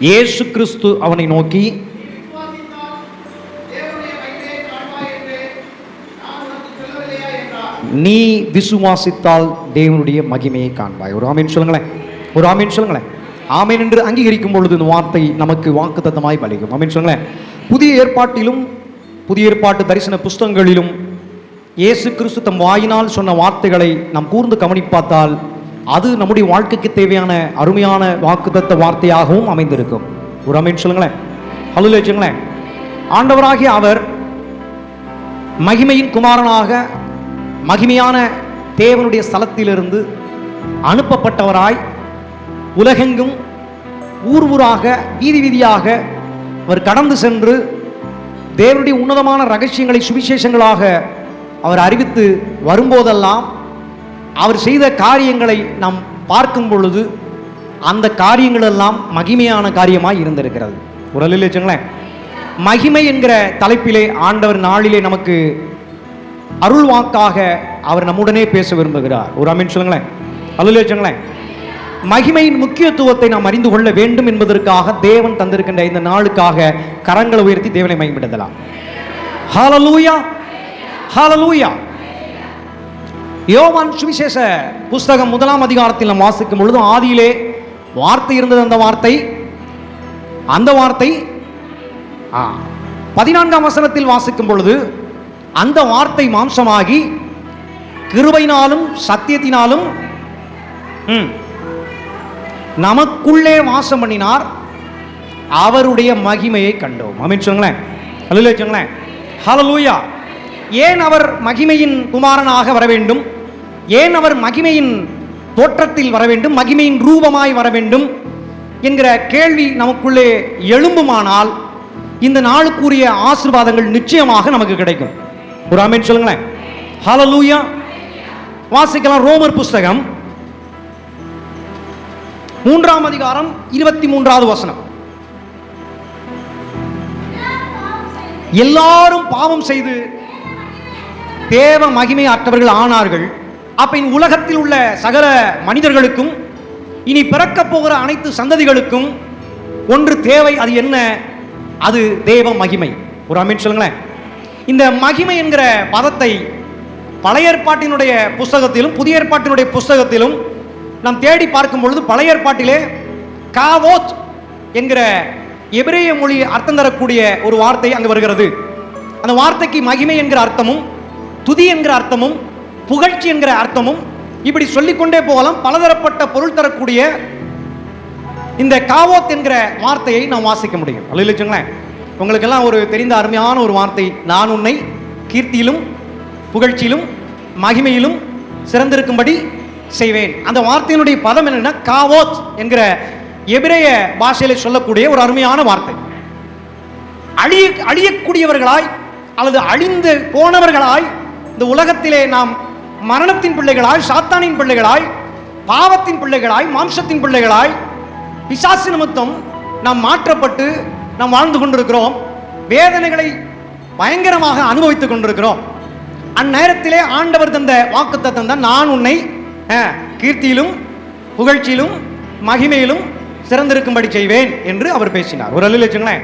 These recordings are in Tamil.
இயேசு கிறிஸ்து அவனை நோக்கி, நீ விசுவாசித்தால் தேவனுடைய மகிமையை காண்பாய். ஒரு ஆமீன் சொல்லுங்களேன், ஒரு ஆமீன் சொல்லுங்களேன். ஆமீன் என்று அங்கீகரிக்கும் பொழுது இந்த வார்த்தை நமக்கு வாக்குத்தத்தமாய் பலிக்கும். ஆமீன் சொல்லுங்களேன். புதிய ஏற்பாட்டிலும் புதிய ஏற்பாட்டு தரிசன புஸ்தகங்களிலும் இயேசு கிறிஸ்து தம் வாயினால் சொன்ன வார்த்தைகளை நாம் கூர்ந்து கவனிப்பாத்தால் அது நம்முடைய வாழ்க்கைக்கு தேவையான அருமையான வாக்குத்தத்த வார்த்தையாகவும் அமைந்திருக்கும். ஒரு ஆமீன் சொல்லுங்களேன், ஹல்லேலூயா சொல்லுங்களேன். ஆண்டவராகிய அவர் மகிமையின் குமாரனாக மகிமையான தேவனுடைய ஸ்தலத்திலிருந்து அனுப்பப்பட்டவராய் உலகெங்கும் ஊர் ஊராக வீதி வீதியாக அவர் கடந்து சென்று தேவனுடைய உன்னதமான ரகசியங்களை சுவிசேஷங்களாக அவர் அறிவித்து வரும்போதெல்லாம் அவர் செய்த காரியங்களை நாம் பார்க்கும் பொழுது அந்த காரியங்கள் எல்லாம் மகிமையான காரியமாய் இருந்திருக்கிறது. ஒரு அல்லேலூயா. மகிமை என்கிற தலைப்பிலே ஆண்டவர் நாளிலே நமக்கு அருள் வாக்காக அவர் நம்முடனே பேச விரும்புகிறார். ஒரு ஆமீன் சொல்லுங்களேன், அல்லேலூயா. மகிமையின் முக்கியத்துவத்தை நாம் அறிந்து கொள்ள வேண்டும் என்பதற்காக தேவன் தந்திருக்கின்ற இந்த நாளுக்காக கரங்களை உயர்த்தி தேவனை மகிமைப்படுத்தலாம். ஹல்லேலூயா, ஹல்லேலூயா. யோவான் சுவிசேஷ புஸ்தகம் 1ஆம் அதிகாரத்தில் நாம் வாசிக்கும் பொழுது ஆதியிலே வார்த்தை இருந்தது. அந்த வார்த்தை 14ஆம் வசனத்தில் வாசிக்கும் பொழுது அந்த வார்த்தை மாம்சமாகி கிருபையினாலும் சத்தியத்தினாலும் நமக்குள்ளே வாசம் பண்ணினார், அவருடைய மகிமையை கண்டோம். ஆமென் சொல்லுங்களேன், அல்லேலூயா சொல்லுங்களேன், ஹல்லேலூயா. ஏன் அவர் மகிமையின் குமாரனாக வர வேண்டும்? ஏன் அவர் மகிமையின் தோற்றத்தில் வர வேண்டும், மகிமையின் ரூபமாய் வர வேண்டும் என்கிற கேள்வி நமக்குள்ளே எழும்புமானால் இந்த நாளுக்குரிய ஆசீர்வாதங்கள் நிச்சயமாக நமக்கு கிடைக்கும். ஒரு ஆமென் சொல்லுங்களேன், ஹல்லேலூயா. வாசிக்கலாம் ரோமர் புஸ்தகம் 3ஆம் அதிகாரம் 23வது வசனம். எல்லாரும் பாவம் செய்து தேவ மகிமை அற்றவர்கள் ஆனார்கள். அப்ப இந்த உலகத்தில் உள்ள சகல மனிதர்களுக்கும் இனி பிறக்க போகிற அனைத்து சந்ததிகளுக்கும் ஒன்று தேவை. அது என்ன? அது தேவ மகிமை. ஒரு ஆமென் சொல்லுங்களேன். இந்த மகிமை என்கிற பதத்தை பழைய ஏற்பாட்டினுடைய புஸ்தகத்திலும் புதிய ஏற்பாட்டினுடைய புஸ்தகத்திலும் நாம் தேடி பார்க்கும் பொழுது பழைய ஏற்பாட்டிலே காவோத் என்கிற எபிரேய மொழி அர்த்தம் தரக்கூடிய ஒரு வார்த்தை அங்கு வருகிறது. அந்த வார்த்தைக்கு மகிமை என்கிற அர்த்தமும் துதி என்கிற அர்த்தமும் புகழ்ச்சி என்கிற அர்த்தமும் இப்படி சொல்லிக்கொண்டே போகலாம். பலதரப்பட்ட பொருள் தரக்கூடிய இந்த காவோத் என்கிற வார்த்தையை நாம் வாசிக்க முடியும். அல்லேலூயா. உங்களுக்கெல்லாம் ஒரு தெரிந்த அருமையான ஒரு வார்த்தை, நான் உன்னை கீர்த்தியிலும் புகழ்ச்சியிலும் மகிமையிலும் சிறந்திருக்கும்படி செய்வேன். அந்த வார்த்தையினுடைய பதம் என்னன்னா காவோத் என்கிற எபிரேய பாஷையில சொல்லக்கூடிய ஒரு அருமையான வார்த்தை. அழியக்கூடியவர்களாய் அல்லது அழிந்து போனவர்களாய் இந்த உலகத்திலே நாம் மரணத்தின் பிள்ளைகளாய், சாத்தானின் பிள்ளைகளாய், பாவத்தின் பிள்ளைகளாய், மாம்சத்தின் பிள்ளைகளாய், பிசாசு நிமித்தம் நாம் மாற்றப்பட்டு நாம் வாழ்ந்து கொண்டிருக்கிறோம். வேதனைகளை பயங்கரமாக அனுபவித்துக் கொண்டிருக்கிறோம். அந்நேரத்திலே ஆண்டவர் தந்த வாக்குத்தத்தம் தான், நான் உன்னை கீர்த்தியிலும் புகழ்ச்சியிலும் மகிமையிலும் சிறந்திருக்கும்படி செய்வேன் என்று அவர் பேசினார். ஒரு அல்லேலூயா.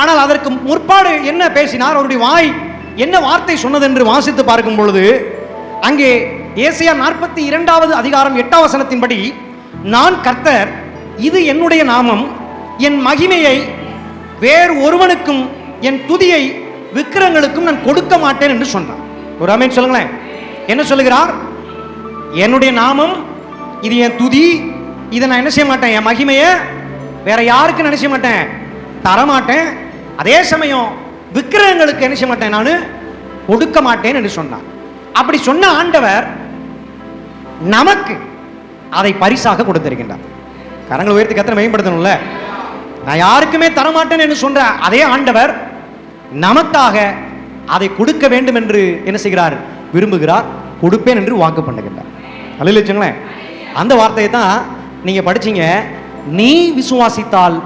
ஆனால் அதற்கு முற்பாடு என்ன பேசினார், அவருடைய வாய் என்ன வார்த்தை சொன்னது என்று வாசித்து பார்க்கும் பொழுது அங்கே ஏசாயா 42வது அதிகாரம் 8ஆம் வசனத்தின்படி, நான் கர்த்தர், இது என்னுடைய நாமம், என் மகிமையை வேறு ஒருவனுக்கும் என் துதியை விக்கிரங்களுக்கும் நான் கொடுக்க மாட்டேன் என்று சொன்னார். ஒரு ஆமென் சொல்லுங்களேன். என்ன சொல்லுகிறார்? என்னுடைய நாமம், இது என் துதி, இதை நான் என்ன செய்ய மாட்டேன், என் மகிமையை வேற யாருக்கு என்ன செய்ய மாட்டேன், தரமாட்டேன். அதே சமயம் விக்கிரகங்களுக்கு என்ன செய்ய மாட்டேன், நான் கொடுக்க மாட்டேன் என்று சொன்னார். அப்படி சொன்ன ஆண்டவர் நமக்கு அதை பரிசாக கொடுத்திருக்கின்றார். கரங்களை உயர்த்தி கர்த்தரை மேம்படுத்தணும்ல. நான் யாருக்குமே தரமாட்டேன் என்று சொன்ன அதே ஆண்டவர் நமக்காக அதை கொடுக்க வேண்டும் என்று என்ன செய்கிறார், விரும்புகிறார், கொடுப்பேன் என்று வாக்கு பண்ணுகின்றார். அல்லேலூயா. அந்த வார்த்தையை தான் நீங்க படிச்சீங்க, நீ விசுவாசித்தால்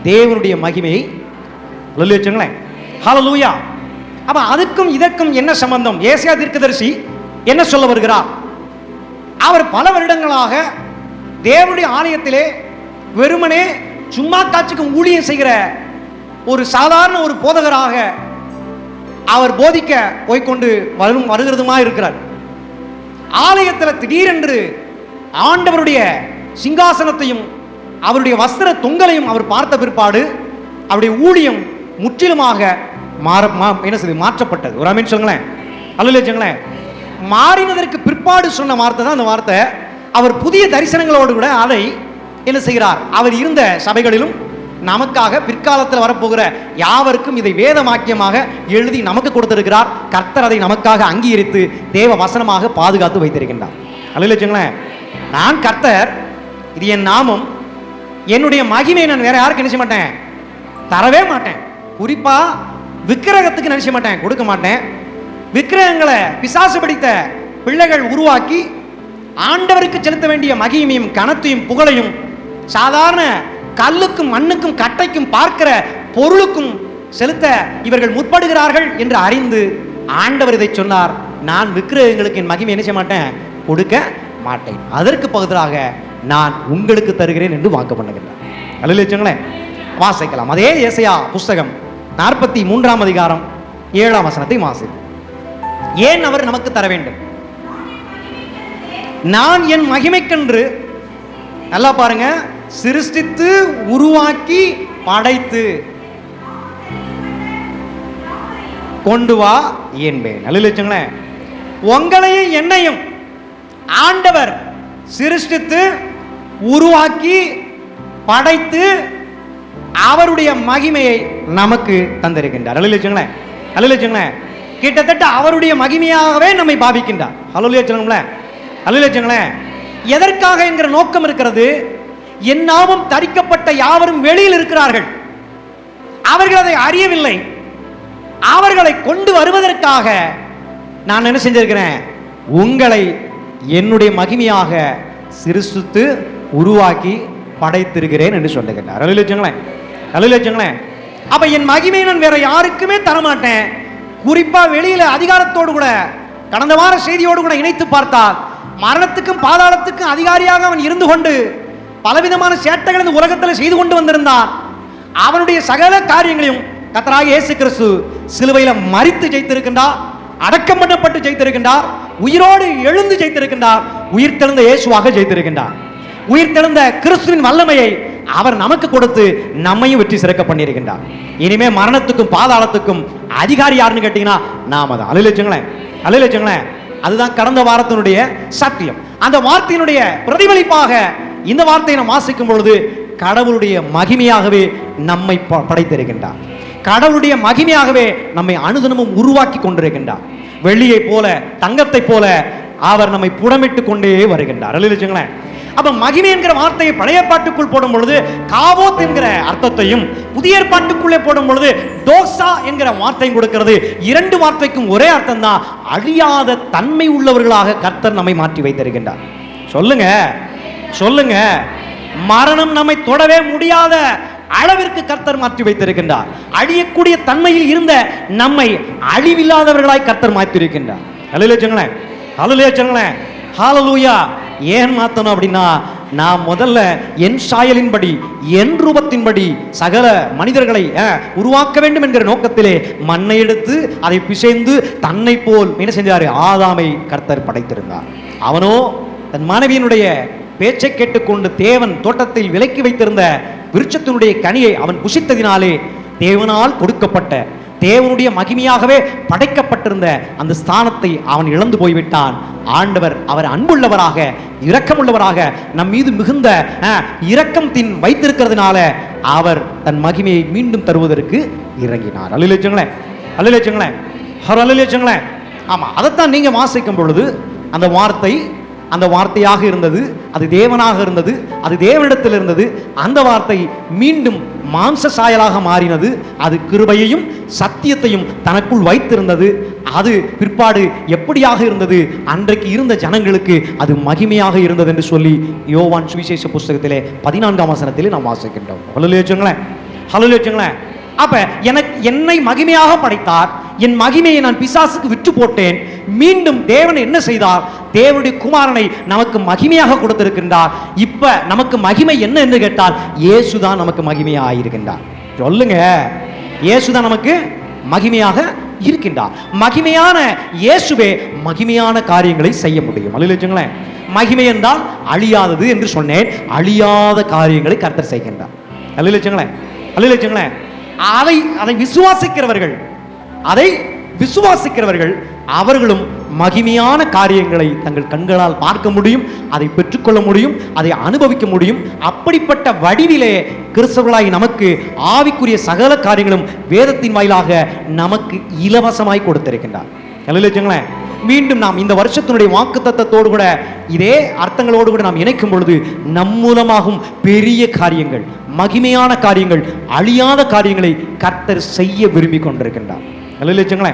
தேவனுடைய மகிமையை. அல்லேலூயா, ஹல்லேலூயா. அப்ப அதுக்கும் இதற்கும் என்ன சம்பந்தம்? ஏசாயா தீர்க்கதரிசி என்ன சொல்ல வருகிறார்? அவர் பல வருடங்களாக தேவனுடைய ஆலயத்திலே வெறுமனே சும்மா காட்சிக்கும் ஊழியம் செய்கிற ஒரு சாதாரண ஒரு போதகராக அவர் போதிக்க போய்கொண்டு வருகிறதுமா இருக்கிறார். ஆலயத்தில் திடீரென்று ஆண்டவருடைய சிங்காசனத்தையும் அவருடைய வஸ்திர தொங்கலையும் அவர் பார்த்த பிற்பாடு அவருடைய ஊழியம் முற்றிலுமாக மாற்றப்பட்டது. ஒரு ஆமென் சொல்லுங்களேன், அல்லேலூயா சொல்லுங்களேன். மாறினதற்கு பிற்பாடு சொன்ன வார்த்தை தான் அந்த வார்த்தை. அவர் புதிய தரிசனங்களோடு கூட அதை என்ன செய்கிறார், அவர் இருந்த சபைகளிலும் நமக்காக பிற்காலத்தில் வரப்போகிற யாவருக்கும் இதை வேத வாக்கியமாக எழுதி நமக்கு கொடுத்திருக்கிறார். கர்த்தர் அதை நமக்காக அங்கீகரித்து தேவ வசனமாக பாதுகாத்து வைத்திருக்கின்றார். அல்லேலூயா சொல்லுங்களேன். நான் கர்த்தர், இது என் நாமம், என்னுடைய மகிமையை நான் வேற யாருக்கு நினைச்ச மாட்டேன், தரவே மாட்டேன். குறிப்பா விக்கிரகத்துக்கு நினைச்ச மாட்டேன், கொடுக்க மாட்டேன். விக்கிரகங்களை பிசாசு பிடித்த பிள்ளைகள் உருவாக்கி ஆண்டவருக்கு செலுத்த வேண்டிய மகிமையும் கனத்தையும் புகழையும் சாதாரண கல்லுக்கும் மண்ணுக்கும் கட்டைக்கும் பார்க்கிற பொருளுக்கும் செலுத்த இவர்கள் முற்படுகிறார்கள் என்று அறிந்து ஆண்டவர் இதை சொன்னார். நான் விக்கிரகங்களுக்கு என் மகிமை என்ன செய்ய மாட்டேன், கொடுக்க மாட்டேன். அதற்கு பதிலாக நான் உங்களுக்கு தருகிறேன் என்று வாக்கு பண்ணுகிறார். அல்லேலூயா. வாசிக்கலாம். அதே ஏசாயா புஸ்தகம் 43ஆம் அதிகாரம் 7ஆம் வசனத்தை வாசி. ஏன் அவர் நமக்கு தர வேண்டும்? நான் என் மகிமைக்கென்று, நல்லா பாருங்க, சிருஷ்டித்து உருவாக்கி படைத்து கொண்டு வா என்பேன். அல்லேலூயா. உங்களையும் என்னையும் ஆண்டவர் சிருஷ்டித்து உருவாக்கி படைத்து அவருடைய மகிமையை நமக்கு தந்திருக்கின்றார். அல்லேலூயா. அல்லேலூயா. கிட்டத்தட்ட அவருடைய மகிமையாகவே நம்மை பாவிக்கின்றார். அல்லேலூயா. அல்லேலூயா. எதற்காக என்கிற நோக்கம் இருக்கிறது. என் நாமம் தரிக்கப்பட்ட யாவரும் வெளியில் இருக்கிறார்கள், அவர்கள் அதை அறியவில்லை. அவர்களை கொண்டு வருவதற்காக நான் என்ன செஞ்சிருக்கிறேன், உங்களை என்னுடைய மகிமையாக சிருஷ்டித்து உருவாக்கி படைத்திருக்கிறேன் என்று சொல்லுகிறார். அல்லேலூயா. அல்லேலூயா. அப்ப என் மகிமையை நான் வேற யாருக்குமே தரமாட்டேன். குறிப்பா வெளியில அதிகாரத்தோடு கூட கடந்த வார செய்தியோடு கூட இணைத்து பார்த்தால் மரணத்துக்கும் பாதாளத்துக்கும் அதிகாரியாக அவன் இருந்து கொண்டு பலவிதமான சேட்டைகள் இந்த உலகத்தில் செய்து கொண்டு வந்திருந்தான். அவனுடைய சகல காரியங்களையும் கர்த்தராகிய இயேசு கிறிஸ்து சிலுவையில மரித்து ஜெயித்திருக்கின்றார், அடக்கம் பண்ணப்பட்டு ஜெயித்திருக்கின்றார், உயிரோடு எழுந்து ஜெயித்திருக்கின்றார், உயிர் தெழுந்த இயேசுவாக ஜெயித்திருக்கின்றார். உயிர் தெழுந்த கிறிஸ்துவின் வல்லமையை அவர் நமக்கு கொடுத்து நம்மையும் வெற்றி சிறக்க பண்ணியிருக்கின்றார். இனிமே மரணத்துக்கும் பாதாளத்துக்கும் அதிகாரி யாருன்னு கேட்டீங்கன்னா நாம தான். அல்லேலூயா. அல்லேலூயா. அதுதான் கடந்த வாரத்தினுடைய சத்தியம். அந்த வார்த்தையினுடைய பிரதிபலிப்பாக இந்த வார்த்தையை நாம் வாசிக்கும் பொழுது கடவுளுடைய மகிமையாகவே நம்மை படைத்திருக்கின்றார். கடவுளுடைய மகிமையாகவே நம்மை அனுதினமும் உருவாக்கி கொண்டிருக்கின்றார். வெள்ளியை போல தங்கத்தை போல அவர் நம்மை புடமிட்டு கொண்டே வருகின்றார். அல்லேலூயா. அப்ப மகிமை என்கிற வார்த்தையை பழைய பாட்டுக்குள் போடும் பொழுது காவோத் என்கிற அர்த்தத்தையும் புதிய ஏற்பாட்டுக்குள்ளே போடும் பொழுது தோசா என்கிற வார்த்தையும் கொடுக்கிறது. இரண்டு வார்த்தைக்கும் ஒரே அர்த்தம் தான், அழியாத தன்மை உள்ளவர்களாக கர்த்தர் நம்மை மாற்றி வைத்திருக்கின்றார். சொல்லுங்க சொல்லுங்க, மரணம் நம்மை தொடவே முடியாத அளவிற்கு கர்த்தர் மாற்றி வைத்திருக்கின்றார். அழியக்கூடிய தன்மையில் இருந்த நம்மை அழிவில்லாதவர்களாய் கர்த்தர் மாற்றிருக்கின்றார். அல்லேலூயா. அல்லேலூயா. ஹல்லேலூயா. ஏன் மாத்தணும் அப்படின்னா, நான் முதல்ல என் சாயலின்படி என் ரூபத்தின்படி சகல மனிதர்களை உருவாக்க வேண்டும் என்கிற நோக்கத்திலே மண்ணை எடுத்து அதை பிசைந்து தன்னை போல் என்ன செஞ்சாரு, ஆதாமை கர்த்தர் படைத்திருந்தார். அவனோ தன் மனைவியினுடைய பேச்சை கேட்டுக்கொண்டு தேவன் தோட்டத்தில் விலக்கி வைத்திருந்த விருட்சத்தினுடைய கனியை அவன் புசித்ததினாலே தேவனால் கொடுக்கப்பட்ட தேவனுடைய மகிமையாகவே படைக்கப்பட்டிருந்த அந்த ஸ்தானத்தை அவன் இழந்து போய்விட்டான். ஆண்டவர் அவர் அன்புள்ளவராக இரக்கமுள்ளவராக நம் மீது மிகுந்த இரக்கத்தின் வைத்திருக்கிறதுனால அவர் தன் மகிமையை மீண்டும் தருவதற்கு இறங்கினார். அல்லேலூயா. அல்லேலூயா. அல்லேலூயா. ஆமா, அதைத்தான் நீங்க வாசிக்கும் பொழுது அந்த வார்த்தையாக இருந்தது, அது தேவனாக இருந்தது, அது தேவனிடத்தில் இருந்தது. அந்த வார்த்தை மீண்டும் மாம்ச சாயலாக மாறினது. அது கிருபையையும் சத்தியத்தையும் தனக்குள் வைத்திருந்தது. அது பிற்பாடு எப்படியாக இருந்தது, அன்றைக்கு இருந்த ஜனங்களுக்கு அது மகிமையாக இருந்தது என்று சொல்லி யோவான் சுவிசேஷ புஸ்தகத்திலே 14ஆம் வசனத்திலே நாம் வாசிக்கின்றோம். அல்லேலூயா. அல்லேலூயா. அப்ப என்னை மகிமையாக படைத்தார், என் மகிமையை நான் பிசாசுக்கு விற்று போட்டேன். மீண்டும் தேவன் என்ன செய்தார்? தேவனுடைய குமாரனை நமக்கு மகிமையாக கொடுத்திருக்கின்றார். இப்ப நமக்கு மகிமை என்ன என்று கேட்டால் இயேசுதான் நமக்கு மகிமையாக இருக்கின்றார். சொல்லுங்க, இயேசுதான் நமக்கு மகிமையாக இருக்கின்றார். மகிமையான இயேசுவே மகிமையான காரியங்களை செய்ய முடியும். அல்லேலூயா. மகிமை என்றால் அழியாதது என்று சொன்னேன். அழியாத காரியங்களை கர்த்தர் செய்கின்றார். அல்லேலூயா. அல்லேலூயா. அதை விசுவாசிக்கிறவர்கள் அவர்களும் மகிமையான காரியங்களை தங்கள் கண்களால் பார்க்க முடியும், அதை பெற்றுக்கொள்ள முடியும், அதை அனுபவிக்க முடியும். அப்படிப்பட்ட வடிவிலே கிறிஸ்தவர்களாய் நமக்கு ஆவிக்குரிய சகல காரியங்களும் வேதத்தின் வாயிலாக நமக்கு இலவசமாய் கொடுத்திருக்கின்றார். அல்லேலூயா. மீண்டும் நாம் இந்த வருஷத்தினுடைய வாக்குத்தத்தத்தோடு கூட இதே அர்த்தங்களோடு கூட நாம் இணைக்கும் பொழுது நம் மூலமாகும் பெரிய காரியங்கள், மகிமையான காரியங்கள், அழியாத காரியங்களை கர்த்தர் செய்ய விரும்பி கொண்டிருக்கின்றார். அல்லேலூயா.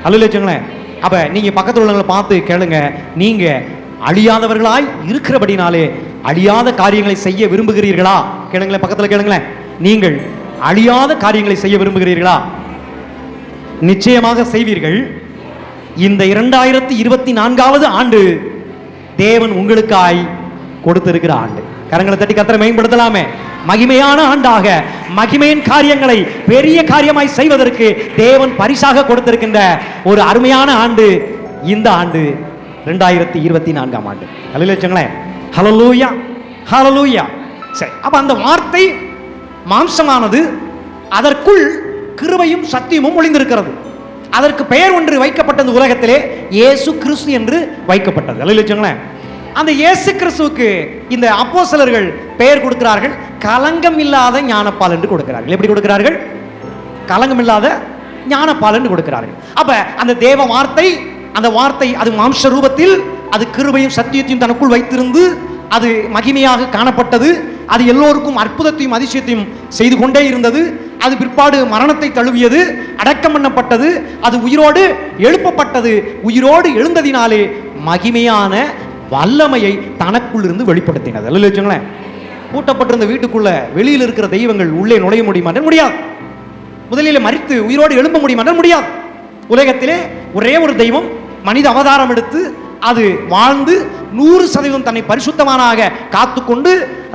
அல்லேலூயா. அப்ப நீங்க பக்கத்தில் உள்ளவங்களை பார்த்து கேளுங்க, நீங்க அழியாதவர்களாய் இருக்கிறபடினாலே அழியாத காரியங்களை செய்ய விரும்புகிறீர்களா? கேளுங்களேன், பக்கத்தில் கேளுங்களேன். நீங்கள் அழியாத காரியங்களை செய்ய விரும்புகிறீர்களா? நிச்சயமாக செய்வீர்கள். இந்த 2024வது ஆண்டு தேவன் உங்களுக்காய் கொடுத்திருக்கிற ஆண்டு. கரங்களை தட்டி கர்த்தரை மேம்படுத்தலாமே. மகிமையான ஆண்டாக மகிமையின் காரியங்களை பெரிய காரியமாய் செய்வதற்கு தேவன் பரிசாக கொடுத்திருக்கின்ற ஒரு அருமையான ஆண்டு இந்த ஆண்டு 2024ஆம் ஆண்டு. அல்லேலூயா. ஹல்லேலூயா. ஹல்லேலூயா. சரி, அப்ப அந்த வார்த்தை மாம்சமானது, அதற்குள் கிருபையும் சத்தியமும் ஒளிந்திருக்கிறது. அதற்கு பெயர் ஒன்று வைக்கப்பட்டது உலகத்திலே, இயேசு கிறிஸ்து என்று வைக்கப்பட்டது. அல்லேலூயா. அந்த இயேசு கிறிஸ்துவுக்கு இந்த அப்போஸ்தலர்கள் பெயர் கொடுக்கிறார்கள், கலங்கம் இல்லாத ஞானப்பால் என்று கொடுக்கிறார்கள். எப்படி கொடுக்கிறார்கள்? கலங்கம் இல்லாத ஞானப்பால் என்று கொடுக்கிறார்கள். அப்ப அந்த தேவ வார்த்தை, அந்த வார்த்தை அது மாம்ச ரூபத்தில், அது கிருபையும் சத்தியத்தையும் தனக்குள் வைத்திருந்து அது மகிமையாக காணப்பட்டது. அது எல்லோருக்கும் அற்புதத்தையும் அதிசயத்தையும் செய்து கொண்டே இருந்தது. அது பிற்பாடு மரணத்தை தழுவியது, அடக்கம் பண்ணப்பட்டது, அது உயிரோடு எழுப்பப்பட்டது. உயிரோடு எழுந்ததினாலே மகிமையான வல்லமையை தனக்குள் இருந்து வெளிப்படுத்தினது. அல்லேலூயா. பூட்டப்பட்டிருந்த வீட்டுக்குள்ள வெளியில் இருக்கிற தெய்வங்கள் உள்ளே நுழைய முடியுமா? முடியாது. முதலில் மரித்து உயிரோடு எழும்ப முடியுமா? முடியாது. உலகத்திலே ஒரே ஒரு தெய்வம் மனித அவதாரம் எடுத்து அது வாழ்ந்து 100% தன்னை பரிசுத்தமானாக காத்துக்கொண்டு